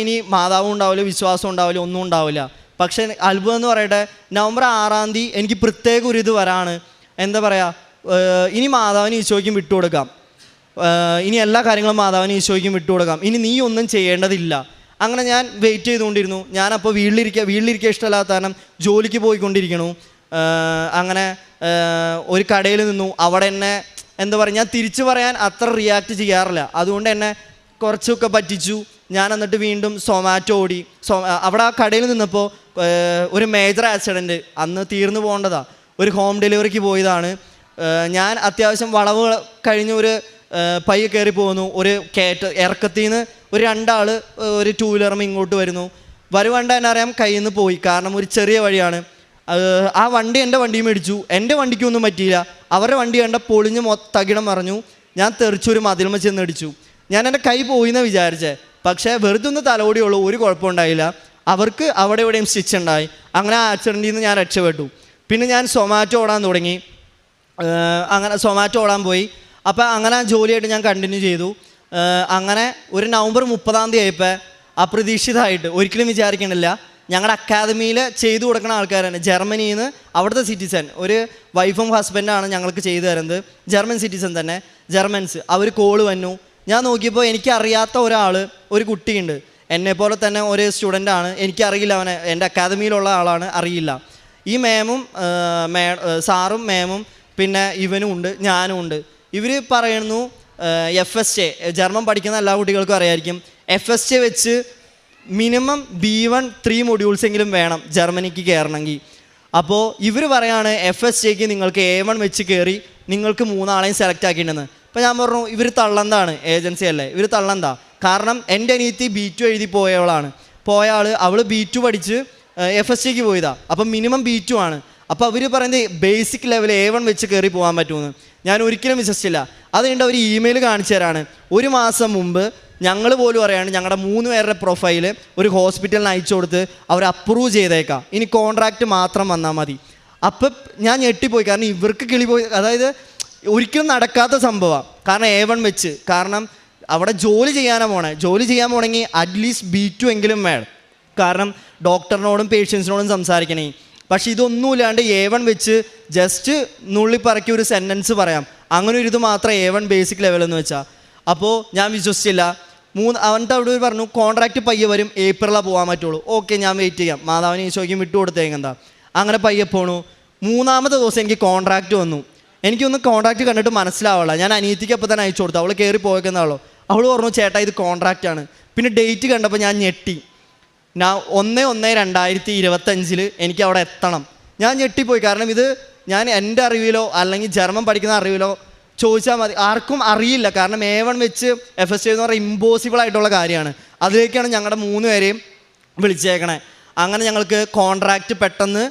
ഇനി മാതാവും ഉണ്ടാവില്ല, വിശ്വാസം ഉണ്ടാവില്ല, ഒന്നും ഉണ്ടാവില്ല. പക്ഷേ അത്ഭുതം എന്ന് പറയട്ടെ, നവംബർ 6-ാം തീയതി എനിക്ക് പ്രത്യേക ഒരു ഇത് വരാണ്. എന്താ പറയുക, ഇനി മാതാവിന് ഈശോയ്ക്കും വിട്ടുകൊടുക്കാം, ഇനി എല്ലാ കാര്യങ്ങളും മാതാവിന് ഈശോയ്ക്കും വിട്ടുകൊടുക്കാം, ഇനി നീ ഒന്നും ചെയ്യേണ്ടതില്ല. അങ്ങനെ ഞാൻ വെയിറ്റ് ചെയ്തുകൊണ്ടിരുന്നു. ഞാനപ്പോൾ വീട്ടിലിരിക്കുക ഇഷ്ടമല്ലാത്ത കാരണം ജോലിക്ക് പോയിക്കൊണ്ടിരിക്കണു. അങ്ങനെ ഒരു കടയിൽ നിന്നു. അവിടെ എന്നെ എന്താ പറയുക, ഞാൻ തിരിച്ചു പറയാൻ അത്ര റിയാക്ട് ചെയ്യാറില്ല, അതുകൊണ്ട് എന്നെ കുറച്ചൊക്കെ പറ്റിച്ചു. ഞാൻ എന്നിട്ട് വീണ്ടും സൊമാറ്റോ ഓടി. അവിടെ ആ കടയിൽ നിന്നപ്പോൾ ഒരു മേജർ ആക്സിഡൻറ്റ്, അന്ന് തീർന്നു പോകേണ്ടതാണ്, ഒരു ഹോം ഡെലിവറിക്ക് പോയതാണ്. ഞാൻ അത്യാവശ്യം വളവ് കഴിഞ്ഞ് ഒരു പയ്യെ കയറി പോകുന്നു. ഒരു ഇറക്കത്തിൽ നിന്ന് ഒരു 2 ആൾ ഒരു 2 വീലറും ഇങ്ങോട്ട് വരുന്നു. വരുവാണ്ട് തന്നെ അറിയാം കയ്യിൽ നിന്ന് പോയി, കാരണം ഒരു ചെറിയ വഴിയാണ്. ആ വണ്ടി എൻ്റെ വണ്ടിയും മേടിച്ചു. എൻ്റെ വണ്ടിക്കൊന്നും പറ്റിയില്ല. അവരുടെ വണ്ടി കണ്ട പൊളിഞ്ഞ് തകിടം മറിഞ്ഞു. ഞാൻ തെറിച്ചൊരു മതിൽമ ചെന്ന് ഇടിച്ചു. ഞാൻ എൻ്റെ കൈ പോയിന്ന് വിചാരിച്ചേ, പക്ഷേ വെറുതെ ഒന്ന് തലോടിയുള്ളൂ, ഒരു കുഴപ്പമുണ്ടായില്ല. അവർക്ക് അവിടെ എവിടെയും സ്റ്റിച്ച് ഉണ്ടായി. അങ്ങനെ ആ ആക്സിഡൻറ്റിൽ നിന്ന് ഞാൻ രക്ഷപ്പെട്ടു. പിന്നെ ഞാൻ സൊമാറ്റോ ഓടാൻ തുടങ്ങി. അങ്ങനെ സൊമാറ്റോ ഓടാൻ പോയി. അപ്പോൾ അങ്ങനെ ജോലിയായിട്ട് ഞാൻ കണ്ടിന്യൂ ചെയ്തു. അങ്ങനെ ഒരു നവംബർ 30 ആയപ്പോൾ അപ്രതീക്ഷിതമായിട്ട്, ഒരിക്കലും വിചാരിക്കണില്ല, ഞങ്ങളുടെ അക്കാദമിയിൽ ചെയ്തു കൊടുക്കുന്ന ആൾക്കാരാണ് ജർമ്മനിയിൽ നിന്ന്, അവിടുത്തെ സിറ്റിസൺ, ഒരു വൈഫും ഹസ്ബൻഡാണ് ഞങ്ങൾക്ക് ചെയ്തു തരുന്നത്. ജർമ്മൻ സിറ്റിസൺ തന്നെ, ജർമ്മൻസ്. അവർ കോള് വന്നു. ഞാൻ നോക്കിയപ്പോൾ എനിക്കറിയാത്ത ഒരാൾ, ഒരു കുട്ടിയുണ്ട്, എന്നെപ്പോലെ തന്നെ ഒരു സ്റ്റുഡൻ്റാണ്. എനിക്കറിയില്ല, അവനെ എൻ്റെ അക്കാദമിയിലുള്ള ആളാണ്, അറിയില്ല. ഈ മാമും സാറും മാമും പിന്നെ ഇവനും ഉണ്ട്, ഞാനും ഉണ്ട്. ഇവർ പറയുന്നു FSJ, ജർമ്മൻ പഠിക്കുന്ന എല്ലാ കുട്ടികൾക്കും അറിയായിരിക്കും, FSJ വെച്ച് മിനിമം B1 3 മൊഡ്യൂൾസ് എങ്കിലും വേണം ജർമ്മനിക്ക് കയറണമെങ്കിൽ. അപ്പോൾ ഇവർ പറയാണ് FSJക്ക് നിങ്ങൾക്ക് A1 വെച്ച് കയറി നിങ്ങൾക്ക് 3 ആളെയും സെലക്ട് ആക്കിയിട്ടുണ്ടെന്ന്. അപ്പോൾ ഞാൻ പറഞ്ഞു ഇവർ തള്ളന്താണ്, ഏജൻസി അല്ലേ, ഇവർ തള്ളന്താ. കാരണം എൻ്റെ അനിയത്തി B2 എഴുതി പോയവളാണ്. അവൾ B2 പഠിച്ച് FSJക്ക് പോയതാണ്. അപ്പം മിനിമം B2 ആണ്. അപ്പോൾ അവർ പറയുന്നത് ബേസിക് ലെവൽ A1 വെച്ച് കയറി പോകാൻ പറ്റുമെന്ന്. ഞാൻ ഒരിക്കലും വിശ്വസിച്ചില്ല. അതുകൊണ്ട് അവർ ഇമെയിൽ കാണിച്ചു തരാണ്. 1 മാസം മുമ്പ് ഞങ്ങൾ പോലും അറിയാണ് ഞങ്ങളുടെ 3 പേരുടെ പ്രൊഫൈല് ഒരു ഹോസ്പിറ്റലിന് അയച്ചു കൊടുത്ത് അവർ അപ്രൂവ് ചെയ്തേക്കാം, ഇനി കോൺട്രാക്റ്റ് മാത്രം വന്നാൽ മതി. അപ്പം ഞാൻ ഞെട്ടിപ്പോയി, കാരണം ഇവർക്ക് കിളിപോയി. അതായത് ഒരിക്കലും നടക്കാത്ത സംഭവമാണ്. കാരണം A1 വെച്ച്, കാരണം അവിടെ ജോലി ചെയ്യാനാണ് പോണേ. ജോലി ചെയ്യാൻ പോണെങ്കിൽ അറ്റ്ലീസ്റ്റ് B2 എങ്കിലും വേണം, കാരണം ഡോക്ടറിനോടും പേഷ്യൻസിനോടും സംസാരിക്കണേ. പക്ഷേ ഇതൊന്നുമില്ലാണ്ട് A1 വെച്ച് ജസ്റ്റ് നുള്ളിപ്പറക്കി ഒരു സെൻറ്റൻസ് പറയാം, അങ്ങനെ ഒരു ഇത് മാത്രം A1 ബേസിക് ലെവലെന്ന് വെച്ചാൽ. അപ്പോൾ ഞാൻ വിശ്വസിച്ചില്ല. അവൻ്റെ അവിടെ പറഞ്ഞു കോൺട്രാക്റ്റ് പയ്യെ വരും, ഏപ്രിലാണ് പോകാൻ പറ്റുള്ളൂ. ഓക്കെ, ഞാൻ വെയിറ്റ് ചെയ്യാം, മാതാവിനെ ഈശോയ്ക്കും വിട്ടു കൊടുത്തേക്കെന്താ. അങ്ങനെ പയ്യെ പോണു. 3-ാമത്തെ ദിവസം എനിക്ക് കോൺട്രാക്റ്റ് വന്നു. എനിക്കൊന്നും കോൺട്രാക്റ്റ് കണ്ടിട്ട് മനസ്സിലാവുള്ള. ഞാൻ അനിയത്തിക്ക് അപ്പോൾ തന്നെ അയച്ചു കൊടുത്തു, അവൾ കയറി പോയേക്കുന്നാളോ. അവൾ പറഞ്ഞു ചേട്ടാ ഇത് കോൺട്രാക്റ്റാണ്. പിന്നെ ഡേറ്റ് കണ്ടപ്പോൾ ഞാൻ ഞെട്ടി. 1/1/2025 എനിക്ക് അവിടെ എത്തണം. ഞാൻ ഞെട്ടിപ്പോയി, കാരണം ഇത് ഞാൻ എൻ്റെ അറിവിലോ അല്ലെങ്കിൽ ജർമ്മൻ പഠിക്കുന്ന അറിവിലോ ചോദിച്ചാൽ മതി, ആർക്കും അറിയില്ല. കാരണം A1 വെച്ച് FSJ എന്ന് പറഞ്ഞാൽ ഇമ്പോസിബിൾ ആയിട്ടുള്ള കാര്യമാണ്. അതിലേക്കാണ് ഞങ്ങളുടെ 3 പേരെയും വിളിച്ചേക്കണേ. അങ്ങനെ ഞങ്ങൾക്ക് കോൺട്രാക്റ്റ് പെട്ടെന്ന്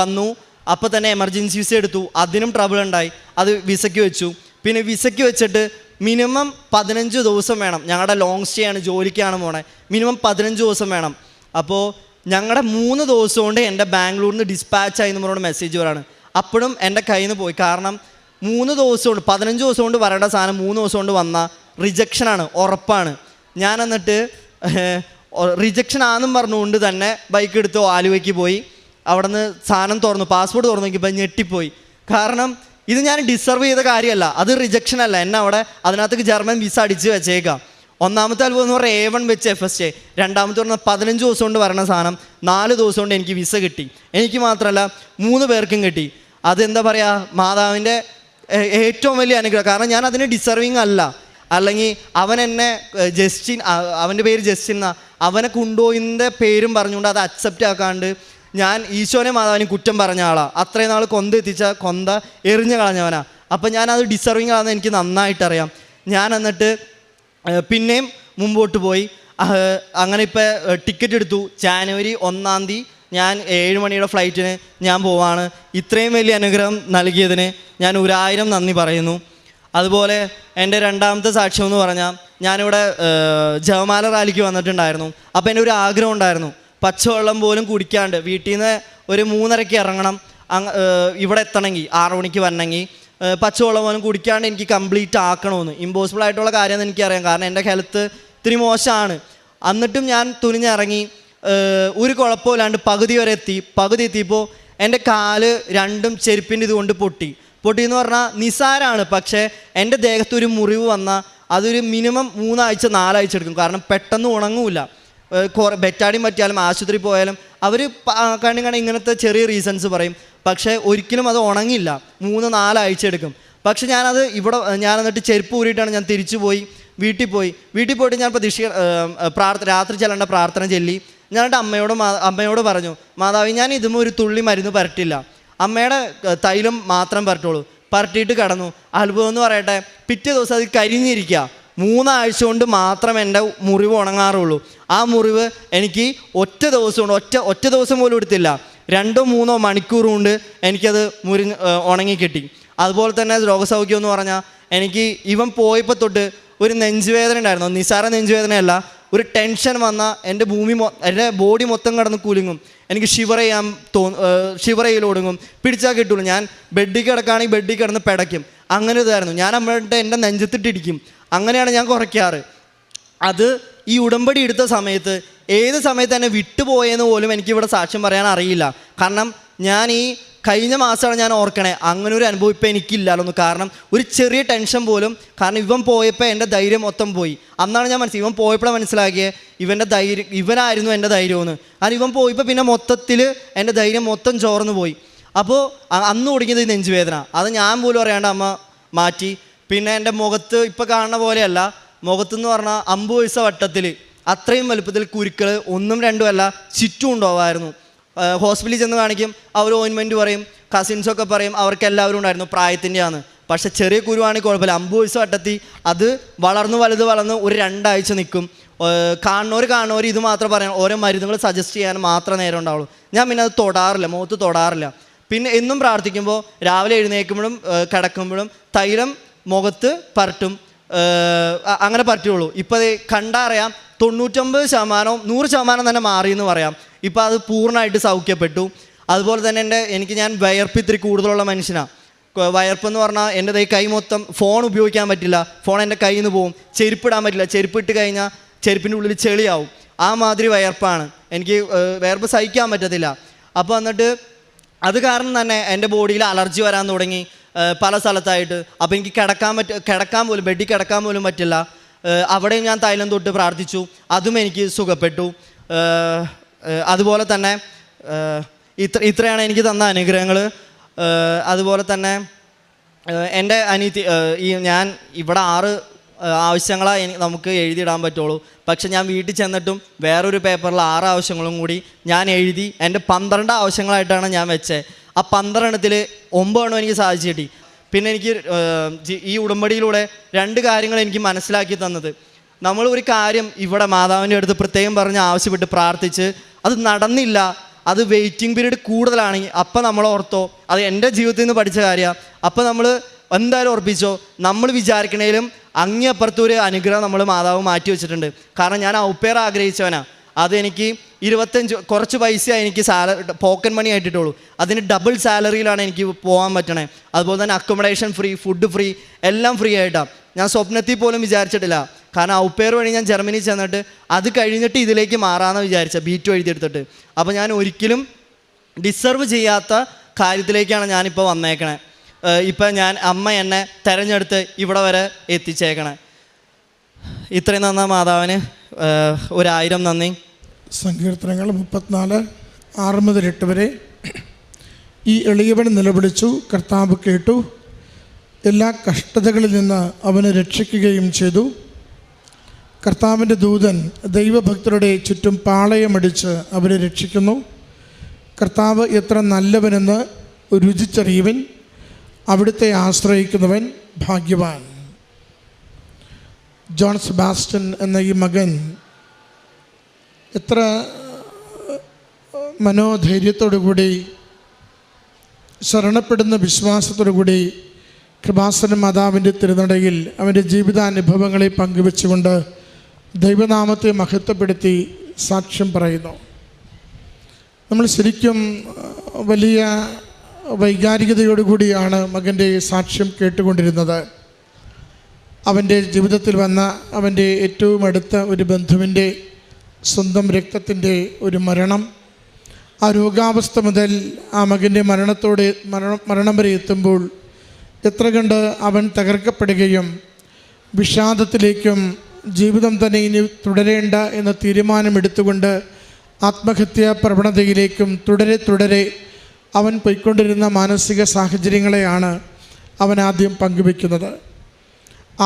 വന്നു. അപ്പോൾ തന്നെ എമർജൻസി വിസ എടുത്തു, അതിനും ട്രബിൾ ഉണ്ടായി. അത് വിസയ്ക്ക് വെച്ചു. പിന്നെ വിസയ്ക്ക് വെച്ചിട്ട് മിനിമം 15 ദിവസം വേണം. ഞങ്ങളുടെ ലോങ് സ്റ്റേ ആണ്, ജോലിക്കാണ് പോണേ. മിനിമം 15 ദിവസം വേണം. അപ്പോൾ ഞങ്ങളുടെ 3 ദിവസം കൊണ്ട് എൻ്റെ ബാംഗ്ലൂരിൽ നിന്ന് ഡിസ്പാച്ച് എന്ന് പറഞ്ഞുകൊണ്ട് മെസ്സേജ് വരാണ്. അപ്പോഴും എൻ്റെ കയ്യിൽ നിന്ന് പോയി. കാരണം 3 ദിവസം കൊണ്ട്, 15 ദിവസം കൊണ്ട് വരേണ്ട സാധനം 3 ദിവസം കൊണ്ട് വന്നാൽ റിജക്ഷനാണ്, ഉറപ്പാണ്. ഞാൻ എന്നിട്ട് റിജക്ഷൻ ആണെന്നും പറഞ്ഞുകൊണ്ട് തന്നെ ബൈക്ക് എടുത്ത് ആലുവയ്ക്ക് പോയി. അവിടെ നിന്ന് സാധനം തുറന്നു, പാസ്പോർട്ട് തുറന്നു നോക്കിയപ്പോൾ ഞെട്ടിപ്പോയി. കാരണം ഇത് ഞാൻ ഡിസർവ് ചെയ്ത കാര്യമല്ല, അത് റിജക്ഷൻ അല്ല. എന്നെ അവിടെ അതിനകത്തേക്ക് ജർമ്മൻ വിസ അടിച്ച് വെച്ചേക്കാം. 1-ാമത്തെ അനുഭവം എന്ന് പറഞ്ഞാൽ A1 വെച്ച് FSJ. 2-ാമത്തെ പറഞ്ഞാൽ 15 ദിവസം കൊണ്ട് വരണ സാധനം 4 ദിവസം കൊണ്ട് എനിക്ക് വിസ കിട്ടി. എനിക്ക് മാത്രമല്ല 3 പേർക്കും കിട്ടി. അതെന്താ പറയുക, മാതാവിൻ്റെ ഏറ്റവും വലിയ അനുഗ്രഹം. കാരണം ഞാൻ അതിന് ഡിസർവിങ് അല്ല. അല്ലെങ്കിൽ അവൻ എന്നെ ജസ്റ്റിൻ, അവൻ്റെ പേര് ജസ്റ്റിൻ എന്നാ, അവനെ കൊണ്ടുപോയിൻ്റെ പേരും പറഞ്ഞുകൊണ്ട് അത് അക്സെപ്റ്റ് ആക്കാണ്ട് ഞാൻ ഈശോനെ മാതാവിനെ കുറ്റം പറഞ്ഞ ആളാണ്. അത്രയും നാൾ കൊന്ത എത്തിച്ച കൊന്ത എറിഞ്ഞു കളഞ്ഞവനാ. അപ്പം ഞാനത് ഡിസർവിങ് ആണെന്ന് എനിക്ക് നന്നായിട്ടറിയാം. ഞാൻ എന്നിട്ട് പിന്നെയും മുമ്പോട്ട് പോയി. അങ്ങനെ ഇപ്പോൾ ടിക്കറ്റ് എടുത്തു. ജാനുവരി 1-ാം തീയതി ഞാൻ 7 മണിയുടെ ഫ്ലൈറ്റിന് ഞാൻ പോവാണ്. ഇത്രയും വലിയ അനുഗ്രഹം നൽകിയതിന് ഞാൻ 1000 നന്ദി പറയുന്നു. അതുപോലെ എൻ്റെ 2-ാമത്തെ സാക്ഷ്യം എന്ന് പറഞ്ഞാൽ, ഞാനിവിടെ ജപമാല റാലിക്ക് വന്നിട്ടുണ്ടായിരുന്നു. അപ്പോൾ എൻ്റെ ഒരു ആഗ്രഹം ഉണ്ടായിരുന്നു, പച്ചവെള്ളം പോലും കുടിക്കാണ്ട് വീട്ടിൽ നിന്ന് ഒരു 3:30 ഇറങ്ങണം, ഇവിടെ എത്തണമെങ്കിൽ 6 മണിക്ക് വരണമെങ്കിൽ പച്ചവെള്ളം പോലും കുടിക്കാണ്ട് എനിക്ക് കംപ്ലീറ്റ് ആക്കണമെന്ന്. ഇമ്പോസിബിൾ ആയിട്ടുള്ള കാര്യമെന്ന് എനിക്കറിയാം, കാരണം എൻ്റെ ഹെൽത്ത് ഇത്തിരി മോശമാണ്. എന്നിട്ടും ഞാൻ തുനിഞ്ഞിറങ്ങി. ഒരു കുഴപ്പമില്ലാണ്ട് പകുതി വരെ എത്തി. പകുതി എത്തിയപ്പോൾ എൻ്റെ കാല് 2ഉം ചെരുപ്പിൻ്റെ ഇതുകൊണ്ട് പൊട്ടിയെന്ന് പറഞ്ഞാൽ നിസാരമാണ്. പക്ഷേ എൻ്റെ ദേഹത്ത് ഒരു മുറിവ് വന്നാൽ അതൊരു മിനിമം 3 ആഴ്ച 4 ആഴ്ച എടുക്കും. കാരണം പെട്ടെന്ന് ഉണങ്ങൂല. ബെറ്റാടിയും പറ്റിയാലും ആശുപത്രി പോയാലും അവർ കണ്ണി ഇങ്ങനത്തെ ചെറിയ റീസൺസ് പറയും. പക്ഷേ ഒരിക്കലും അത് ഉണങ്ങില്ല, 3-4 ആഴ്ച എടുക്കും. പക്ഷെ ഞാനത് ഞാൻ എന്നിട്ട് ചെരുപ്പ് ഊരിയിട്ടാണ് ഞാൻ തിരിച്ചു പോയി വീട്ടിൽ പോയിട്ട് ഞാൻ രാത്രി ചെല്ലേണ്ട പ്രാർത്ഥന ചൊല്ലി. ഞാനിട്ട് അമ്മയോട് പറഞ്ഞു, മാതാവി ഞാൻ ഇതും ഒരു തുള്ളി മരുന്ന് പരട്ടില്ല, അമ്മയുടെ തൈലം മാത്രം പരട്ടുള്ളൂ. പരട്ടിയിട്ട് കിടന്നു. അത്ഭുതം എന്ന് പറയട്ടെ, പിറ്റേ ദിവസം അത് കരിഞ്ഞിരിക്കുക. 3 ആഴ്ച കൊണ്ട് മാത്രം എൻ്റെ മുറിവ് ഉണങ്ങാറുള്ളൂ. ആ മുറിവ് എനിക്ക് ഒറ്റ ദിവസം കൊണ്ട് ഒറ്റ ദിവസം പോലും എടുത്തില്ല, 2-3 മണിക്കൂർ കൊണ്ട് എനിക്കത് ഉണങ്ങി കിട്ടി. അതുപോലെ തന്നെ രോഗസൗഖ്യം എന്ന് പറഞ്ഞാൽ എനിക്ക് ഇവൻ പോയപ്പോൾ തൊട്ട് ഒരു നെഞ്ചുവേദന ഉണ്ടായിരുന്നു. നിസ്സാര നെഞ്ചുവേദനയല്ല, ഒരു ടെൻഷൻ വന്നാൽ എൻ്റെ എൻ്റെ ബോഡി മൊത്തം കിടന്ന് കുലുങ്ങും. എനിക്ക് ഷിവർ ചെയ്യൽ തുടങ്ങും, പിടിച്ചാൽ കിട്ടുള്ളൂ. ഞാൻ ബെഡിൽ കിടക്കുകയാണെങ്കിൽ ബെഡിൽ കിടന്ന് പിടയ്ക്കും. അങ്ങനെ ഇതായിരുന്നു. ഞാൻ എൻ്റെ നെഞ്ചത്തിട്ടിരിക്കും. അങ്ങനെയാണ് ഞാൻ കുറയ്ക്കാറ്. അത് ഈ ഉടമ്പടി എടുത്ത സമയത്ത് ഏത് സമയത്ത് എന്നെ വിട്ടുപോയെന്ന് പോലും എനിക്കിവിടെ സാക്ഷ്യം പറയാൻ അറിയില്ല. കാരണം ഞാൻ ഈ കഴിഞ്ഞ മാസമാണ് ഞാൻ ഓർക്കണേ, അങ്ങനെ ഒരു അനുഭവം ഇപ്പം എനിക്കില്ലല്ലോ. കാരണം ഒരു ചെറിയ ടെൻഷൻ പോലും, കാരണം ഇവൻ പോയപ്പോൾ എൻ്റെ ധൈര്യം മൊത്തം പോയി. അന്നാണ് ഞാൻ ഇവൻ പോയപ്പോഴാണ് മനസ്സിലാക്കിയത് ഇവനായിരുന്നു എൻ്റെ ധൈര്യമെന്ന്. കാരണം ഇവൻ പോയപ്പോൾ പിന്നെ മൊത്തത്തിൽ എൻ്റെ ധൈര്യം മൊത്തം ചോർന്ന് പോയി. അപ്പോൾ അന്ന് തുടങ്ങിയത് ഈ നെഞ്ചുവേദന. അത് ഞാൻ പോലും അറിയാണ്ട് അമ്മ മാറ്റി. പിന്നെ എൻ്റെ മുഖത്ത് ഇപ്പോൾ കാണുന്ന പോലെയല്ല, മുഖത്തെന്ന് പറഞ്ഞാൽ 50 പൈസ വട്ടത്തിൽ അത്രയും വലുപ്പത്തിൽ കുരുക്കൾ 1-2 അല്ല ചുറ്റും ഉണ്ടാവുമായിരുന്നു. ഹോസ്പിറ്റലിൽ ചെന്ന് കാണിക്കും, അവർ ഓയിൻമെൻറ്റ് പറയും, കസിൻസൊക്കെ പറയും അവർക്കെല്ലാവരും ഉണ്ടായിരുന്നു പ്രായത്തിൻ്റെയാണ്. പക്ഷേ ചെറിയ കുരുവാണെങ്കിൽ കുഴപ്പമില്ല. 50 പൈസ വട്ടത്തിൽ അത് വളർന്ന് വളർന്ന് ഒരു 2 ആഴ്ച നിൽക്കും. കാണുന്നവർ ഇത് മാത്രം പറയാം, ഓരോ മരുന്നുകൾ സജസ്റ്റ് ചെയ്യാൻ മാത്രമേ നേരം ഉണ്ടാവുള്ളൂ. ഞാൻ പിന്നെ അത് തൊടാറില്ല, മുഖത്ത് തൊടാറില്ല. പിന്നെ എന്നും പ്രാർത്ഥിക്കുമ്പോൾ രാവിലെ എഴുന്നേൽക്കുമ്പോഴും കിടക്കുമ്പോഴും തൈലം മുഖത്ത് പരട്ടും, അങ്ങനെ പറ്റുള്ളൂ. ഇപ്പോൾ അത് കണ്ടറിയാം 99%, 100% തന്നെ മാറിയെന്ന് പറയാം. ഇപ്പോൾ അത് പൂർണ്ണമായിട്ട് സൗഖ്യപ്പെട്ടു. അതുപോലെ തന്നെ ഞാൻ വയർപ്പ് ഇത്തിരി കൂടുതലുള്ള മനുഷ്യനാണ്. വയർപ്പെന്ന് പറഞ്ഞാൽ എൻ്റെ കൈ മൊത്തം ഫോൺ ഉപയോഗിക്കാൻ പറ്റില്ല, ഫോൺ എൻ്റെ കയ്യിൽ നിന്ന് പോകും. ചെരുപ്പിടാൻ പറ്റില്ല, ചെരുപ്പിട്ട് കഴിഞ്ഞാൽ ചെരുപ്പിൻ്റെ ഉള്ളിൽ ചെളിയാവും. ആ മാതിരി വയർപ്പാണ് എനിക്ക്. വയർപ്പ് സഹിക്കാൻ പറ്റത്തില്ല. അപ്പോൾ എന്നിട്ട് അത് കാരണം തന്നെ എൻ്റെ ബോഡിയിൽ അലർജി വരാൻ തുടങ്ങി പല സ്ഥലത്തായിട്ട്. അപ്പോൾ എനിക്ക് ബെഡിൽ കിടക്കാൻ പോലും പറ്റില്ല. അവിടെയും ഞാൻ തൈലം തൊട്ട് പ്രാർത്ഥിച്ചു, അതും എനിക്ക് സുഖപ്പെട്ടു. അതുപോലെ തന്നെ ഇത്രയാണ് എനിക്ക് തന്ന അനുഗ്രഹങ്ങൾ. അതുപോലെ തന്നെ എൻ്റെ അനിയത്തി, ഞാൻ ഇവിടെ 6 ആവശ്യങ്ങളാണ് നമുക്ക് എഴുതിയിടാൻ പറ്റുള്ളൂ. പക്ഷെ ഞാൻ വീട്ടിൽ ചെന്നിട്ടും വേറൊരു പേപ്പറിൽ 6 ആവശ്യങ്ങളും കൂടി ഞാൻ എഴുതി എൻ്റെ 12 ആവശ്യങ്ങളായിട്ടാണ് ഞാൻ വെച്ചത്. ആ 12 9 എനിക്ക് സാധിച്ചു കിട്ടി. പിന്നെ എനിക്ക് ഈ ഉടമ്പടിയിലൂടെ 2 കാര്യങ്ങൾ എനിക്ക് മനസ്സിലാക്കി തന്നത്, നമ്മൾ ഒരു കാര്യം ഇവിടെ മാതാവിൻ്റെ അടുത്ത് പ്രത്യേകം പറഞ്ഞ് ആവശ്യപ്പെട്ട് പ്രാർത്ഥിച്ച് അത് നടന്നില്ല, അത് വെയിറ്റിംഗ് പീരീഡ് കൂടുതലാണെങ്കിൽ അപ്പം നമ്മൾ ഓർത്തോ, അത് എൻ്റെ ജീവിതത്തിൽ നിന്ന് പഠിച്ച കാര്യമാണ്. അപ്പം നമ്മൾ എന്തായാലും ഉറപ്പിച്ചോ, നമ്മൾ വിചാരിക്കണേലും അങ്ങേപ്പുറത്തൊരു അനുഗ്രഹം നമ്മൾ മാതാവ് മാറ്റി വെച്ചിട്ടുണ്ട്. കാരണം ഞാൻ ഔപ്പേർ ആഗ്രഹിച്ചവനാണ്. അതെനിക്ക് 25 കുറച്ച് പൈസ എനിക്ക് പോക്കറ്റ് മണി ആയിട്ടിട്ടുള്ളൂ. അതിന് ഡബിൾ സാലറിയിലാണ് എനിക്ക് പോകാൻ പറ്റണേ. അതുപോലെ തന്നെ അക്കോമഡേഷൻ ഫ്രീ, ഫുഡ് ഫ്രീ, എല്ലാം ഫ്രീ ആയിട്ടാണ്. ഞാൻ സ്വപ്നത്തിൽ പോലും വിചാരിച്ചിട്ടില്ല. കാരണം ഔപ്പേർ വഴി ഞാൻ ജർമ്മനി ചെന്നിട്ട് അത് കഴിഞ്ഞിട്ട് ഇതിലേക്ക് മാറാമെന്ന് വിചാരിച്ച B2 എഴുതിയെടുത്തിട്ട്. അപ്പോൾ ഞാൻ ഒരിക്കലും ഡിസർവ് ചെയ്യാത്ത കാര്യത്തിലേക്കാണ് ഞാനിപ്പോൾ വന്നേക്കണേ. ഇപ്പം അമ്മ എന്നെ തിരഞ്ഞെടുത്ത് ഇവിടെ വരെ എത്തിച്ചേക്കണേ. ഇത്രയും നന്നാ മാതാവിന് 1000 നന്ദി. സങ്കീർത്തനങ്ങൾ 34:6-8 വരെ. ഈ എളിയവൻ നിലവിളിച്ചു, കർത്താവ് കേട്ടു, എല്ലാ കഷ്ടതകളിൽ നിന്ന് അവനെ രക്ഷിക്കുകയും ചെയ്തു. കർത്താവിൻ്റെ ദൂതൻ ദൈവഭക്തരുടെ ചുറ്റും പാളയമടിച്ച് അവരെ രക്ഷിക്കുന്നു. കർത്താവ് എത്ര നല്ലവനെന്ന് രുചിച്ചറിയുവൻ, അവിടുത്തെ ആശ്രയിക്കുന്നവൻ ഭാഗ്യവാൻ. ജോൺ സെബാസ്റ്റ്യൻ എന്ന ഈ മകൻ എത്ര മനോധൈര്യത്തോടുകൂടി, ശരണപ്പെടുന്ന വിശ്വാസത്തോടുകൂടി കൃപാസന മാതാവിൻ്റെ തിരുനടയിൽ അവൻ്റെ ജീവിതാനുഭവങ്ങളെ പങ്കുവെച്ചുകൊണ്ട് ദൈവനാമത്തെ മഹത്വപ്പെടുത്തി സാക്ഷ്യം പറയുന്നു. നമ്മൾ ശരിക്കും വലിയ വൈകാരികതയോടുകൂടിയാണ് മകൻ്റെ സാക്ഷ്യം കേട്ടുകൊണ്ടിരുന്നത്. അവൻ്റെ ജീവിതത്തിൽ വന്ന അവൻ്റെ ഏറ്റവും അടുത്ത ഒരു ബന്ധുവിൻ്റെ സ്വന്തം രക്തത്തിൻ്റെ ഒരു മരണം, ആ രോഗാവസ്ഥ മുതൽ ആ മകൻ്റെ മരണം വരെ എത്തുമ്പോൾ എത്ര കണ്ട് അവൻ തകർക്കപ്പെടുകയും വിഷാദത്തിലേക്കും ജീവിതം തന്നെ ഇനി തുടരേണ്ട എന്ന തീരുമാനമെടുത്തുകൊണ്ട് ആത്മഹത്യാ പ്രവണതയിലേക്കും തുടരെ അവൻ പോയിക്കൊണ്ടിരുന്ന മാനസിക സാഹചര്യങ്ങളെയാണ് അവൻ ആദ്യം പങ്കുവെക്കുന്നത്.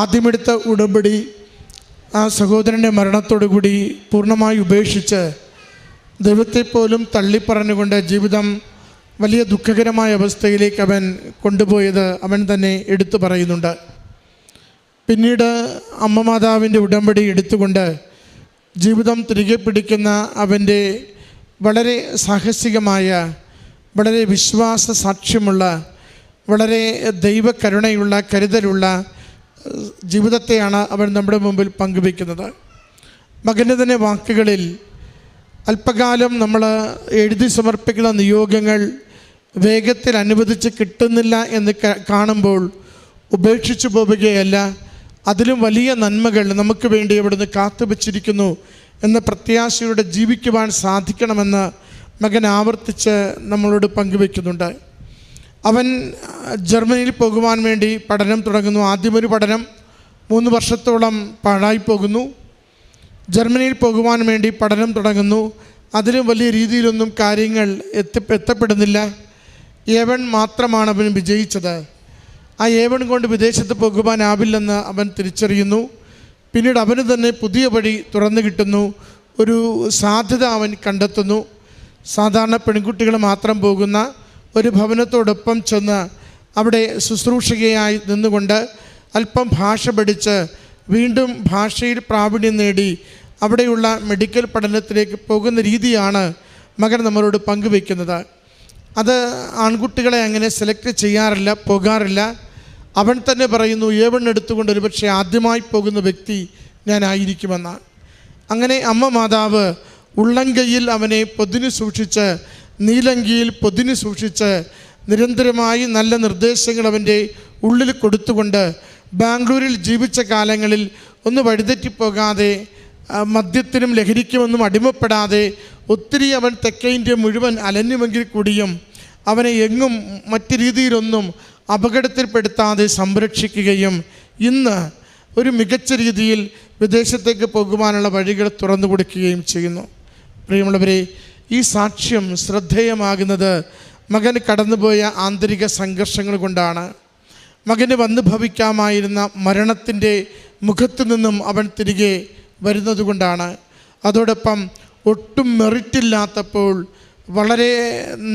ആദ്യമെടുത്ത ഉടമ്പടി ആ സഹോദരൻ്റെ മരണത്തോടുകൂടി പൂർണ്ണമായി ഉപേക്ഷിച്ച് ദൈവത്തെപ്പോലും തള്ളിപ്പറഞ്ഞുകൊണ്ട് ജീവിതം വലിയ ദുഃഖകരമായ അവസ്ഥയിലേക്ക് അവൻ കൊണ്ടുപോയത് അവൻ തന്നെ എടുത്തു പറയുന്നുണ്ട്. പിന്നീട് അമ്മ മാതാവിൻ്റെ ഉടമ്പടി എടുത്തുകൊണ്ട് ജീവിതം തിരികെ പിടിക്കുന്ന അവൻ്റെ വളരെ സാഹസികമായ, വളരെ വിശ്വാസ സാക്ഷ്യമുള്ള, വളരെ ദൈവകരുണയുള്ള, കരുതലുള്ള ജീവിതത്തെയാണ് അവൻ നമ്മുടെ മുമ്പിൽ പങ്കുവയ്ക്കുന്നത്. മകൻ്റെ തന്നെ വാക്കുകളിൽ, അല്പകാലം നമ്മൾ എഴുതി സമർപ്പിക്കുന്ന നിയോഗങ്ങൾ വേഗത്തിൽ അനുവദിച്ച് കിട്ടുന്നില്ല എന്ന് കാണുമ്പോൾ ഉപേക്ഷിച്ചു പോവുകയല്ല, അതിലും വലിയ നന്മകൾ നമുക്ക് വേണ്ടി അവിടുന്ന് കാത്തുവച്ചിരിക്കുന്നു എന്ന പ്രത്യാശയോടെ ജീവിക്കുവാൻ സാധിക്കണമെന്ന് മകൻ ആവർത്തിച്ച് നമ്മളോട് പങ്കുവയ്ക്കുന്നുണ്ട്. അവൻ ജർമ്മനിയിൽ പോകുവാൻ വേണ്ടി പഠനം തുടങ്ങുന്നു. ആദ്യമൊരു പഠനം 3 വർഷത്തോളം പാഴായി പോകുന്നു. ജർമ്മനിയിൽ പോകുവാൻ വേണ്ടി പഠനം തുടങ്ങുന്നു. അതിലും വലിയ രീതിയിലൊന്നും കാര്യങ്ങൾ എത്തപ്പെടുന്നില്ല. A1 മാത്രമാണ് അവൻ വിജയിച്ചത്. ആ A1 കൊണ്ട് വിദേശത്ത് പോകുവാനാവില്ലെന്ന് അവൻ തിരിച്ചറിയുന്നു. പിന്നീട് അവന് തന്നെ പുതിയ വഴി തുറന്നു കിട്ടുന്നു. ഒരു സാധ്യത അവൻ കണ്ടെത്തുന്നു. സാധാരണ പെൺകുട്ടികൾ മാത്രം പോകുന്ന ഒരു ഭവനത്തോടൊപ്പം ചെന്ന് അവിടെ ശുശ്രൂഷകയായി നിന്നുകൊണ്ട് അല്പം ഭാഷ പഠിച്ച് വീണ്ടും ഭാഷയിൽ പ്രാവീണ്യം നേടി അവിടെയുള്ള മെഡിക്കൽ പഠനത്തിലേക്ക് പോകുന്ന രീതിയാണ് മകൻ നമ്മളോട് പങ്കുവയ്ക്കുന്നത്. അത് ആൺകുട്ടികളെ അങ്ങനെ സെലക്ട് ചെയ്യാറില്ല, പോകാറില്ല. അവൻ തന്നെ പറയുന്നു, A1 എടുത്തുകൊണ്ട് ഒരുപക്ഷെ ആദ്യമായി പോകുന്ന വ്യക്തി ഞാനായിരിക്കുമെന്ന്. അങ്ങനെ അമ്മ മാതാവ് ഉള്ളംകൈയിൽ അവനെ പൊതിഞ്ഞു സൂക്ഷിച്ച്, നീലങ്കിയിൽ പൊതിഞ്ഞു സൂക്ഷിച്ച്, നിരന്തരമായി നല്ല നിർദ്ദേശങ്ങൾ അവൻ്റെ ഉള്ളിൽ കൊടുത്തുകൊണ്ട് ബാംഗ്ലൂരിൽ ജീവിച്ച കാലങ്ങളിൽ ഒന്ന് വഴിതെറ്റിപ്പോകാതെ, മദ്യത്തിനും ലഹരിക്കുമൊന്നും അടിമപ്പെടാതെ, ഒത്തിരി അവൻ തെക്കേ ഇന്ത്യ മുഴുവൻ അലഞ്ഞുമെങ്കിൽ കൂടിയും അവനെ എങ്ങും മറ്റു രീതിയിലൊന്നും അപകടത്തിൽപ്പെടുത്താതെ സംരക്ഷിക്കുകയും ഇന്ന് ഒരു മികച്ച രീതിയിൽ വിദേശത്തേക്ക് പോകുവാനുള്ള വഴികൾ തുറന്നു കൊടുക്കുകയും ചെയ്യുന്നു. പ്രിയമുള്ളവരെ, ഈ സാക്ഷ്യം ശ്രദ്ധേയമാകുന്നത് മകന് കടന്നുപോയ ആന്തരിക സംഘർഷങ്ങൾ കൊണ്ടാണ്. മകന് വന്നു ഭവിക്കാമായിരുന്ന മരണത്തിൻ്റെ മുഖത്തു നിന്നും അവൻ തിരികെ വരുന്നത് കൊണ്ടാണ്. അതോടൊപ്പം ഒട്ടും മെറിറ്റില്ലാത്തപ്പോൾ വളരെ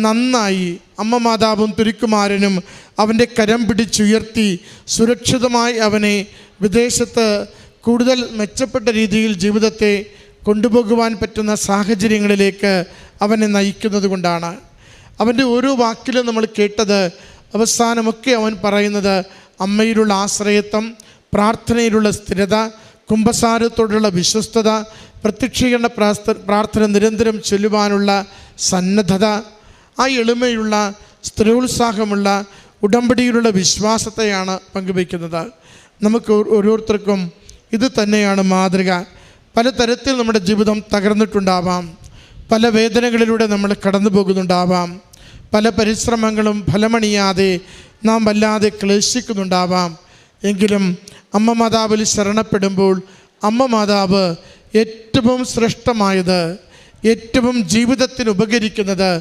നന്നായി അമ്മ മാതാവും തുരുക്കുമാരനും അവൻ്റെ കരം പിടിച്ചുയർത്തി സുരക്ഷിതമായി അവനെ വിദേശത്ത് കൂടുതൽ മെച്ചപ്പെട്ട രീതിയിൽ ജീവിതത്തെ കൊണ്ടുപോകുവാൻ പറ്റുന്ന സാഹചര്യങ്ങളിലേക്ക് അവനെ നയിക്കുന്നത് കൊണ്ടാണ്. അവൻ്റെ ഓരോ വാക്കിലും നമ്മൾ കേട്ടത്, അവസാനമൊക്കെ അവൻ പറയുന്നത് അമ്മയിലുള്ള ആശ്രയത്വം, പ്രാർത്ഥനയിലുള്ള സ്ഥിരത, കുമ്പസാരത്തോടുള്ള വിശ്വസ്തത, പ്രത്യക്ഷീകരണ പ്രാർത്ഥന നിരന്തരം ചൊല്ലുവാനുള്ള സന്നദ്ധത, ആ എളിമയുള്ള സ്ഥിരോത്സാഹമുള്ള ഉടമ്പടിയിലുള്ള വിശ്വാസത്തെയാണ് പങ്കുവയ്ക്കുന്നത്. നമുക്ക് ഓരോരുത്തർക്കും ഇത് തന്നെയാണ് മാതൃക. പലതരത്തിൽ നമ്മുടെ ജീവിതം തകർന്നിട്ടുണ്ടാവാം, പല വേദനകളിലൂടെ നമ്മൾ കടന്നു പോകുന്നുണ്ടാവാം, പല പരിശ്രമങ്ങളും ഫലമണിയാതെ നാം വല്ലാതെ ക്ലേശിക്കുന്നുണ്ടാവാം. എങ്കിലും അമ്മ മാതാവിൽ ശരണപ്പെടുമ്പോൾ അമ്മ മാതാവ് ഏറ്റവും ശ്രേഷ്ഠമായത്, ഏറ്റവും ജീവിതത്തിന് ഉപകരിക്കുന്നത്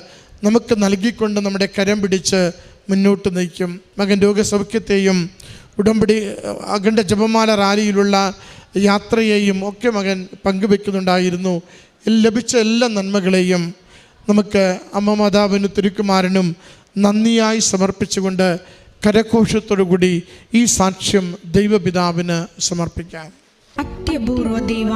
നമുക്ക് നൽകിക്കൊണ്ട് നമ്മുടെ കരം പിടിച്ച് മുന്നോട്ട് നയിക്കും. മകൻ രോഗസൗഖ്യത്തെയും ഉടമ്പടി അഖണ്ഡ ജപമാല റാലിയിലുള്ള യാത്രയെയും ഒക്കെ മകൻ പങ്കുവെക്കുന്നുണ്ടായിരുന്നു. ലഭിച്ച എല്ലാ നന്മകളെയും നമുക്ക് അമ്മ മാതാവിനും തിരുക്കുമാരനും നന്ദിയായി സമർപ്പിച്ചുകൊണ്ട് കരഘോഷത്തോടുകൂടി ഈ സാക്ഷ്യം ദൈവപിതാവിന് സമർപ്പിക്കാം. അത്യപൂർവ ദൈവ